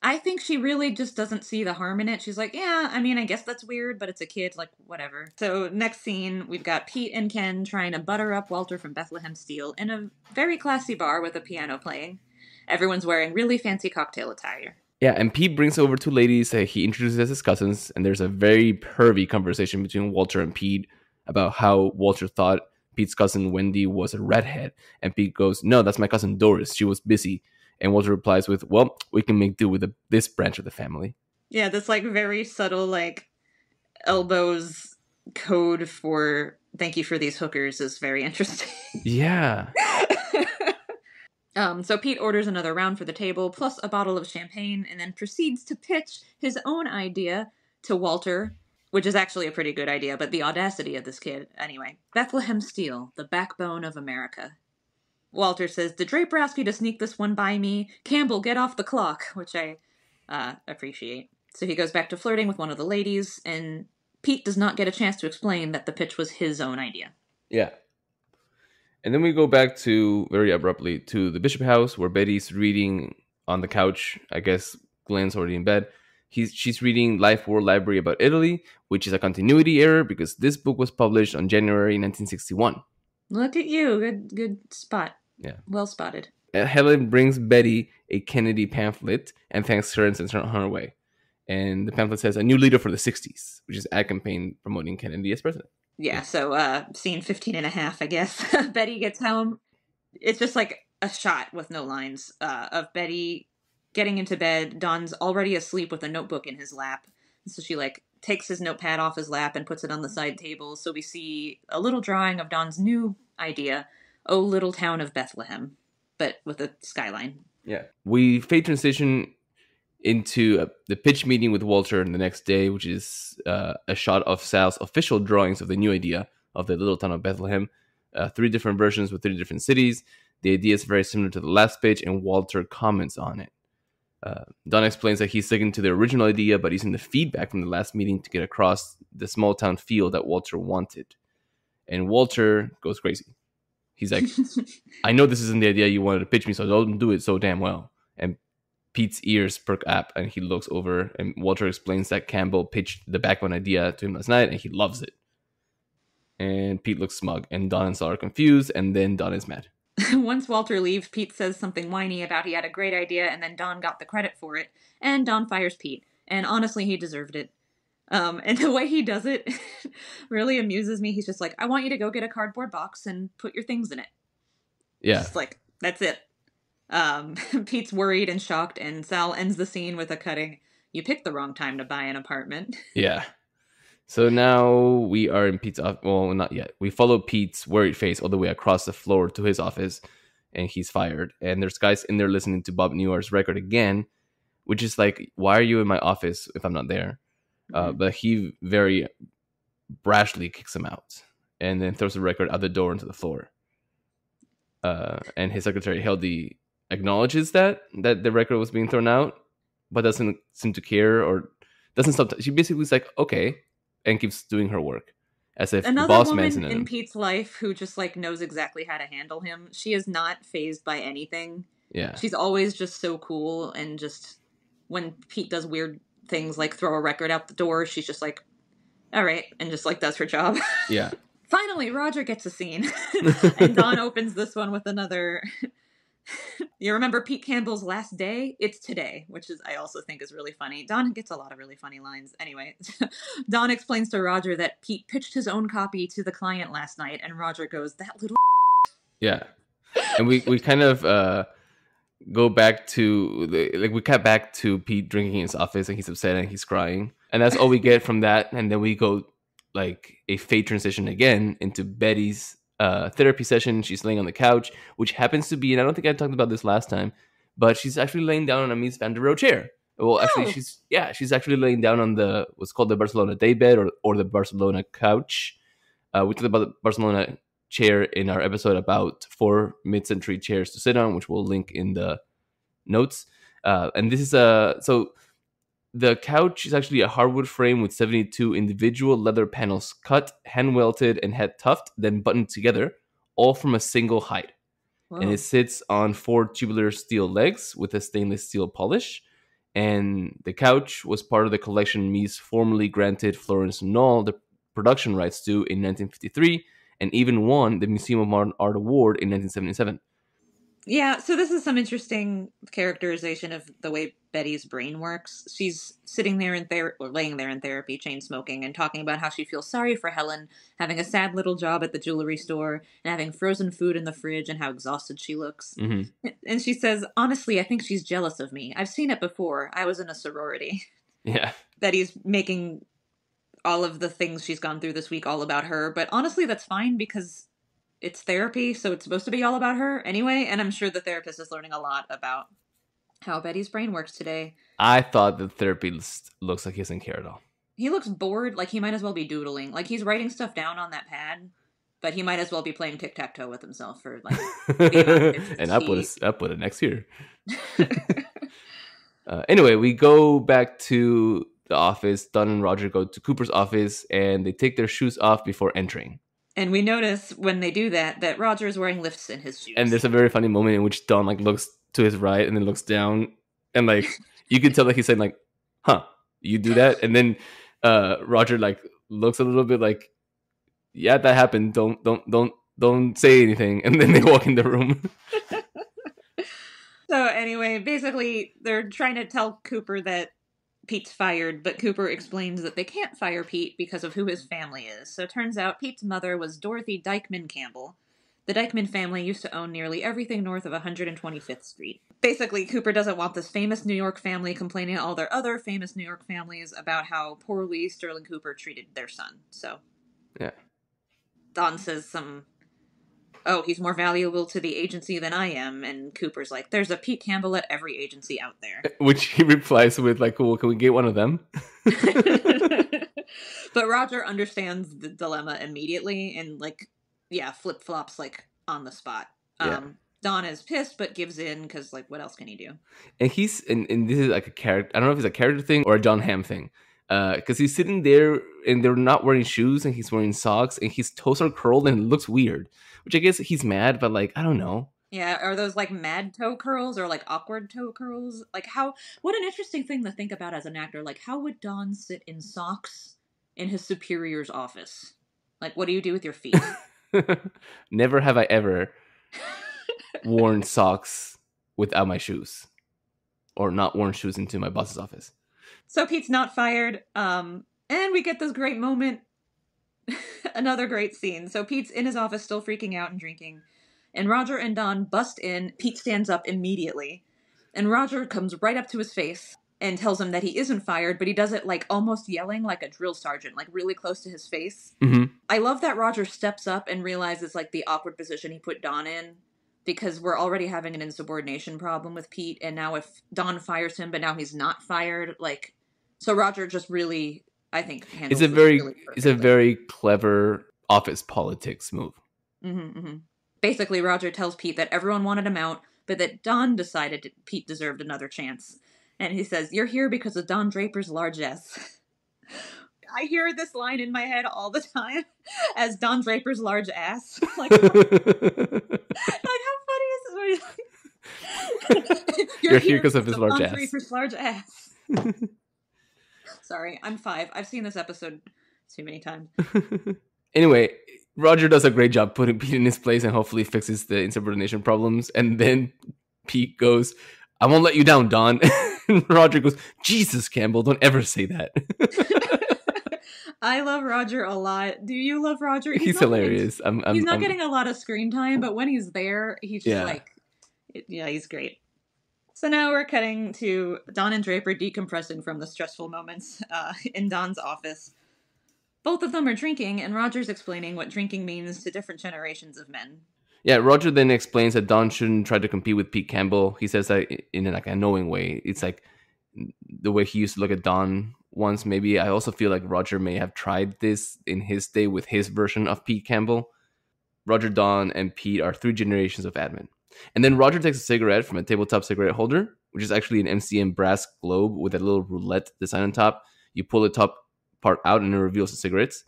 I think she really just doesn't see the harm in it. She's like, yeah, I mean, I guess that's weird, but it's a kid, like, whatever. So next scene, we've got Pete and Ken trying to butter up Walter from Bethlehem Steel in a very classy bar with a piano playing. Everyone's wearing really fancy cocktail attire. Yeah, and Pete brings over 2 ladies that he introduces as his cousins, and there's a very pervy conversation between Walter and Pete about how Walter thought Pete's cousin Wendy was a redhead, and Pete goes, no, that's my cousin Doris, she was busy. And Walter replies with, well, we can make do with this branch of the family. Yeah, this, like, very subtle, like, elbows code for thank you for these hookers is very interesting. Yeah. So Pete orders another round for the table, plus a bottle of champagne, and then proceeds to pitch his own idea to Walter, which is actually a pretty good idea, but the audacity of this kid. Anyway, Bethlehem Steel, the backbone of America. Walter says, did Draper ask you to sneak this one by me? Campbell, get off the clock, which I appreciate. So he goes back to flirting with one of the ladies, and Pete does not get a chance to explain that the pitch was his own idea. Yeah. And then we go back to, very abruptly, to the Bishop house, where Betty's reading on the couch. I guess Glenn's already in bed. She's reading Life World Library about Italy, which is a continuity error because this book was published on January 1961. Look at you. Good spot. Yeah. Well spotted. Helen brings Betty a Kennedy pamphlet and thanks her and sends her on her way. And the pamphlet says, a new leader for the 60s, which is ad campaign promoting Kennedy as president. Yeah, so scene 15 and a half, I guess. Betty gets home. It's just like a shot with no lines of Betty getting into bed. Don's already asleep with a notebook in his lap. So she, like, takes his notepad off his lap and puts it on the side table. So we see a little drawing of Don's new idea, Oh Little Town of Bethlehem, but with a skyline. Yeah. We fade transition into the pitch meeting with Walter the next day, which is a shot of Sal's official drawings of the new idea of the little town of Bethlehem. 3 different versions with 3 different cities. The idea is very similar to the last page, and Walter comments on it. Don explains that he's sticking to the original idea, but using the feedback from the last meeting to get across the small town feel that Walter wanted. And Walter goes crazy. He's like, I know this isn't the idea you wanted to pitch me, so don't do it so damn well. And Pete's ears perk up, and he looks over, and Walter explains that Campbell pitched the backbone idea to him last night, and he loves it. And Pete looks smug, and Don and Sal are confused, and then Don is mad. Once Walter leaves, Pete says something whiny about he had a great idea, and then Don got the credit for it, and Don fires Pete. And honestly, he deserved it. And the way he does it really amuses me. He's just like, I want you to go get a cardboard box and put your things in it. Yeah. Just like, that's it. Pete's worried and shocked, and Sal ends the scene with a cutting. You picked the wrong time to buy an apartment. Yeah. So now we are in Pete's office. Well, not yet. We follow Pete's worried face all the way across the floor to his office, and he's fired. And there's guys in there listening to Bob Newar's record again, which is like, why are you in my office if I'm not there? But he very brashly kicks him out and then throws the record out the door into the floor. And his secretary, Hildy, acknowledges that the record was being thrown out, but doesn't seem to care or doesn't stop. She basically is like, okay, and keeps doing her work as if Another the boss woman man's in Pete's life who just like knows exactly how to handle him. She is not fazed by anything. Yeah. She's always just so cool, and just when Pete does weird things like throw a record out the door, she's just like, all right, and just like does her job. Yeah. Finally, Roger gets a scene. And Don opens this one with another. You remember Pete Campbell's last day? It's today, which is I also think is really funny. Don gets a lot of really funny lines. Anyway, Don explains to Roger that Pete pitched his own copy to the client last night, and Roger goes, that little. Yeah. And we kind of go back to we cut back to Pete drinking in his office, and he's upset and he's crying, and that's all we get from that. And then we go like a fade transition again into Betty's therapy session. She's laying on the couch, which happens to be, and I don't think I talked about this last time, but she's actually laying down on a Mies van der Rohe chair. Well, actually, she's actually laying down on the what's called the Barcelona daybed or the Barcelona couch. We talked about the Barcelona chair in our episode about 4 mid-century chairs to sit on, which we'll link in the notes. And this is so the couch is actually a hardwood frame with 72 individual leather panels cut, hand welted, and head tuft, then buttoned together, all from a single height. Whoa. And it sits on 4 tubular steel legs with a stainless steel polish. And the couch was part of the collection Mies formerly granted Florence Knoll the production rights to in 1953, and even won the Museum of Modern Art Award in 1977. Yeah, so this is some interesting characterization of the way Betty's brain works. She's sitting there or laying there in therapy, chain smoking, and talking about how she feels sorry for Helen, having a sad little job at the jewelry store, and having frozen food in the fridge, and how exhausted she looks. Mm-hmm. And she says, honestly, I think she's jealous of me. I've seen it before. I was in a sorority. Yeah. Betty's making all of the things she's gone through this week all about her, but honestly, that's fine because it's therapy, so it's supposed to be all about her anyway, and I'm sure the therapist is learning a lot about how Betty's brain works today. I thought the therapist looks like he doesn't care at all. He looks bored, like he might as well be doodling. Like he's writing stuff down on that pad, but he might as well be playing tic-tac-toe with himself for like and I put it next here. Anyway, we go back to the office. Don and Roger go to Cooper's office, and they take their shoes off before entering. And we notice when they do that Roger is wearing lifts in his shoes. And there's a very funny moment in which Don like looks to his right and then looks down, and like you can tell that he's saying like, "Huh, you do that?" And then Roger like looks a little bit like, "Yeah, that happened. Don't say anything." And then they walk in the room. So anyway, basically they're trying to tell Cooper that Pete's fired, but Cooper explains that they can't fire Pete because of who his family is. So it turns out Pete's mother was Dorothy Dykeman Campbell. The Dykeman family used to own nearly everything north of 125th Street. Basically, Cooper doesn't want this famous New York family complaining to all their other famous New York families about how poorly Sterling Cooper treated their son. So, yeah. Don says he's more valuable to the agency than I am, and Cooper's like, there's a Pete Campbell at every agency out there. Which he replies with like, well, can we get one of them? But Roger understands the dilemma immediately and like, yeah, flip-flops like on the spot. Don is pissed but gives in because like, what else can he do? And he's and this is like a character. I don't know if it's a character thing or a John Hamm thing. Because he's sitting there and they're not wearing shoes and he's wearing socks and his toes are curled and it looks weird. which I guess he's mad, but like, I don't know. Yeah, are those like mad toe curls or like awkward toe curls? Like what an interesting thing to think about as an actor. Like how would Don sit in socks in his superior's office? Like what do you do with your feet? Never have I ever worn socks without my shoes, or not worn shoes into my boss's office. So Pete's not fired. And we get this great moment. Another great scene. So Pete's in his office still freaking out and drinking. And Roger and Don bust in. Pete stands up immediately. And Roger comes right up to his face and tells him that he isn't fired, but he does it like almost yelling like a drill sergeant, like really close to his face. Mm-hmm. I love that Roger steps up and realizes like the awkward position he put Don in, because we're already having an insubordination problem with Pete. And now if Don fires him, but now he's not fired, like, so Roger just really, I think, handles it's a very clever office politics move. Mm-hmm, mm-hmm. Basically, Roger tells Pete that everyone wanted him out, but that Don decided Pete deserved another chance. And he says, "You're here because of Don Draper's large S." I hear this line in my head all the time as Don Draper's large ass. Like, how funny is it? You're here because of his large Don ass. Draper's large ass. Sorry, I'm 5. I've seen this episode too many times. Anyway, Roger does a great job putting Pete in his place and hopefully fixes the insubordination problems. And then Pete goes, "I won't let you down, Don." And Roger goes, "Jesus, Campbell, don't ever say that." I love Roger a lot. Do you love Roger? He's hilarious. He's not getting a lot of screen time, but when he's there, he's just he's great. So now we're cutting to Don and Draper decompressing from the stressful moments in Don's office. Both of them are drinking, and Roger's explaining what drinking means to different generations of men. Yeah, Roger then explains that Don shouldn't try to compete with Pete Campbell. He says that in like a knowing way. It's like the way he used to look at Don once. Maybe I also feel like Roger may have tried this in his day with his version of Pete Campbell. Roger, Don, and Pete are 3 generations of admin. And then Roger takes a cigarette from a tabletop cigarette holder, which is actually an MCM brass globe with a little roulette design on top. You pull the top part out and it reveals the cigarettes.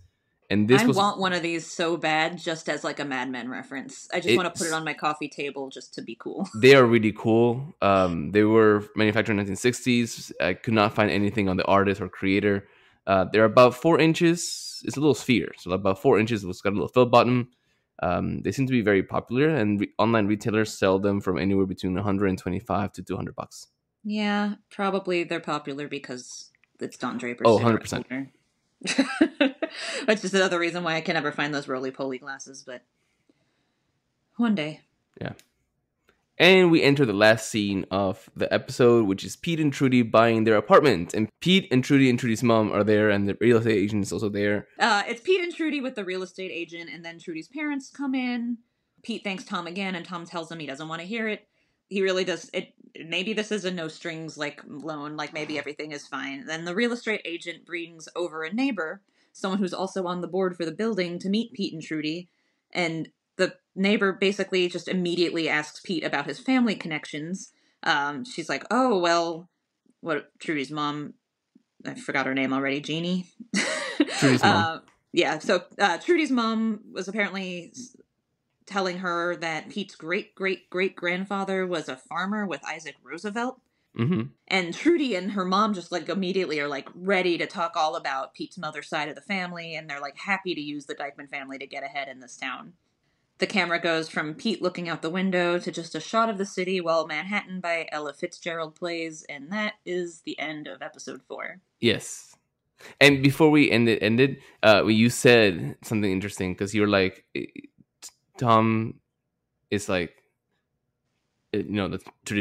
And I want one of these so bad, just as like a Mad Men reference. I just want to put it on my coffee table just to be cool. They are really cool. They were manufactured in the 1960s. I could not find anything on the artist or creator. They're about 4 inches. It's a little sphere, so about 4 inches. It's got a little fill button. They seem to be very popular, and online retailers sell them from anywhere between $125 to $200. Yeah, probably they're popular because it's Don Draper's. Oh, 100%. Which is another reason why I can never find those roly-poly glasses, but one day. Yeah. And we enter the last scene of the episode, which is Pete and Trudy buying their apartment. And Pete and Trudy's mom are there, and the real estate agent is also there. It's Pete and Trudy with the real estate agent, and then Trudy's parents come in. Pete thanks Tom again, and Tom tells him he doesn't want to hear it. He really does. Maybe this is a no strings loan, like maybe everything is fine. Then the real estate agent brings over a neighbor, someone who's also on the board for the building, to meet Pete and Trudy. And the neighbor basically just immediately asks Pete about his family connections. She's like, "Oh, well, what Trudy's mom, I forgot her name already, Jeannie." Trudy's mom. Yeah, so Trudy's mom was apparently telling her that Pete's great-great-great-grandfather was a farmer with Isaac Roosevelt. Mm-hmm. And Trudy and her mom just immediately are ready to talk all about Pete's mother's side of the family, and they're happy to use the Dykeman family to get ahead in this town. The camera goes from Pete looking out the window to just a shot of the city while Manhattan by Ella Fitzgerald plays, and that is the end of episode 4. Yes. And before we ended, you said something interesting, because you were like, Tom is Trudy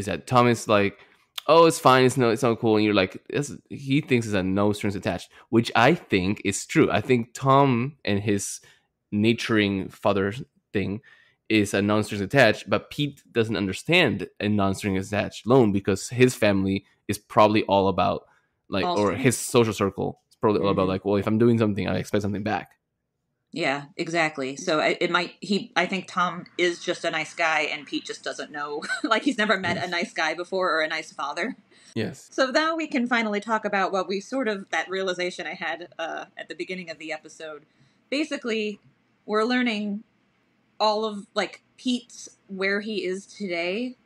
said, Tom is like, "Oh, it's fine, it's not cool," and you're like, he thinks it's a no strings attached, which I think is true. I think Tom and his nurturing father thing is a non-strings attached, but Pete doesn't understand a non-strings attached loan because his family is probably all about or his social circle is probably all about well, if I'm doing something, I expect something back. Yeah, exactly. So I think Tom is just a nice guy, and Pete just doesn't know, he's never met a nice guy before or a nice father. Yes. So now we can finally talk about what we that realization I had at the beginning of the episode. Basically, we're learning all of, like, Pete's where he is today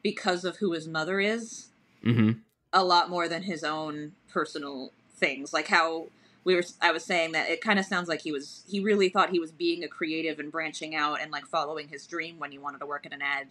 because of who his mother is. Mm-hmm. A lot more than his own personal things. Like how I was saying that it kind of sounds like he really thought he was being a creative and branching out and like following his dream when he wanted to work at an ad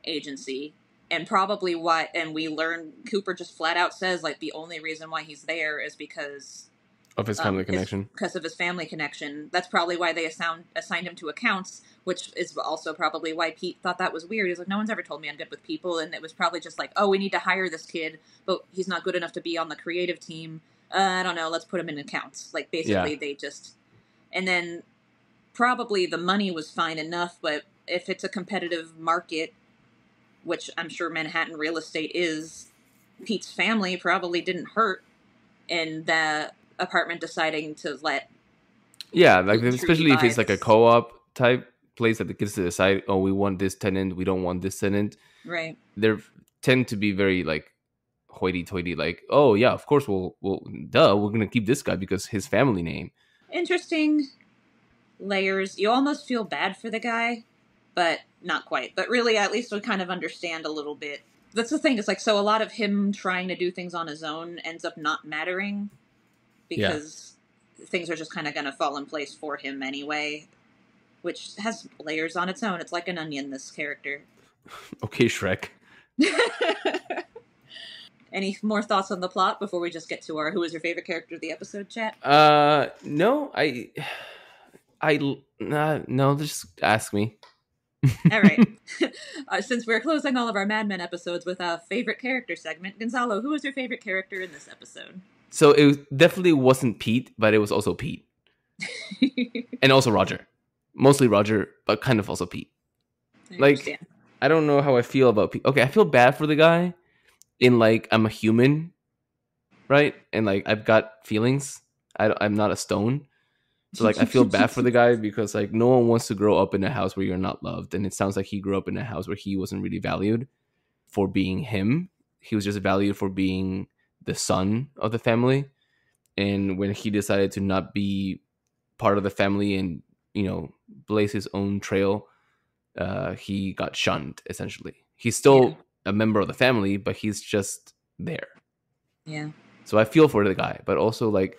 agency. And probably and we learn Cooper just flat out says like the only reason why he's there is because of his family connection. Because of his family connection. That's probably why they assigned him to accounts, which is also probably why Pete thought that was weird. He's like, no one's ever told me I'm good with people. And it was probably just like, oh, we need to hire this kid, but he's not good enough to be on the creative team. I don't know. Let's put him in accounts. Like, basically, they just... And then probably the money was fine enough, but if it's a competitive market, which I'm sure Manhattan real estate is, Pete's family probably didn't hurt in the apartment deciding to let... Yeah, like especially if it's like a co-op type place that the kids decide, oh, we want this tenant, we don't want this tenant. Right. They tend to be very like hoity-toity, like, oh yeah, of course we're gonna keep this guy because his family name. Interesting layers. You almost feel bad for the guy, but not quite. But really, at least we kind of understand a little bit. That's the thing. It's like, so a lot of him trying to do things on his own ends up not mattering because things are just kind of going to fall in place for him anyway, which has layers on its own. It's like an onion, this character. Okay, Shrek. Any more thoughts on the plot before we just get to our who is your favorite character of the episode chat? No, no, just ask me. All right. Since we're closing all of our Mad Men episodes with a favorite character segment, Gonzalo, who was your favorite character in this episode? So it definitely wasn't Pete, but it was also Pete. And also Roger. Mostly Roger, but kind of also Pete. I don't know how I feel about Pete. Okay, I feel bad for the guy in like, I'm a human, right? And like, I've got feelings. I'm not a stone. So like, I feel bad for the guy because like, no one wants to grow up in a house where you're not loved. And it sounds like he grew up in a house where he wasn't really valued for being him. He was just valued for being the son of the family. And when he decided to not be part of the family and, you know, blaze his own trail, he got shunned, essentially. He's still a member of the family, but he's just there. Yeah. So I feel for the guy, but also like,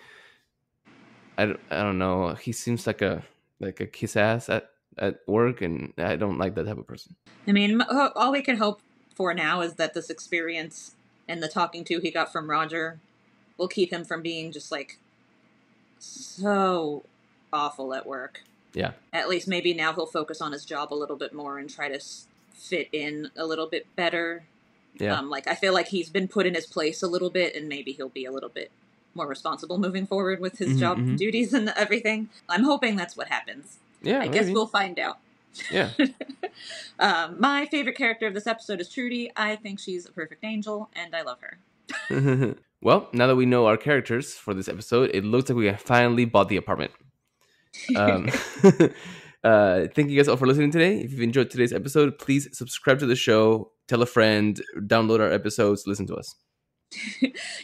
I don't know. He seems like a kiss ass at work, and I don't like that type of person. I mean, all we can hope for now is that this experience and the talking to he got from Roger will keep him from being just like so awful at work. Yeah. At least maybe now he'll focus on his job a little bit more and try to fit in a little bit better. Yeah. Like, I feel like he's been put in his place a little bit, and maybe he'll be a little bit more responsible moving forward with his job duties and everything. I'm hoping that's what happens. Yeah, I guess we'll find out. Yeah. My favorite character of this episode is Trudy. I think she's a perfect angel, and I love her. Well, now that we know our characters for this episode, it looks like we have finally bought the apartment. Thank you guys all for listening today. If you've enjoyed today's episode, please subscribe to the show, tell a friend, download our episodes, listen to us.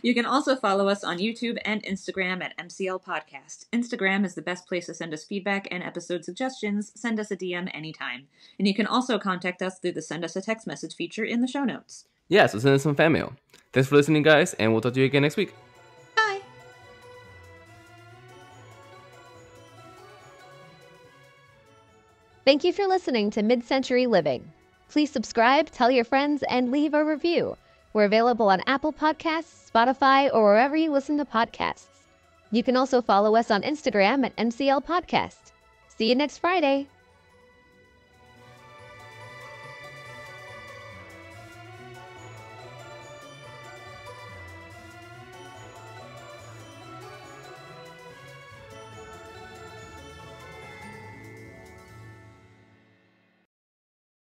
You can also follow us on YouTube and Instagram at MCL Podcast. Instagram is the best place to send us feedback and episode suggestions. Send us a DM anytime. And you can also contact us through the Send Us a Text Message feature in the show notes. Yeah, so send us some fan mail. Thanks for listening, guys, and we'll talk to you again next week. Bye! Thank you for listening to Mid-Century Living. Please subscribe, tell your friends, and leave a review. We're available on Apple Podcasts, Spotify, or wherever you listen to podcasts. You can also follow us on Instagram at MCL Podcast. See you next Friday.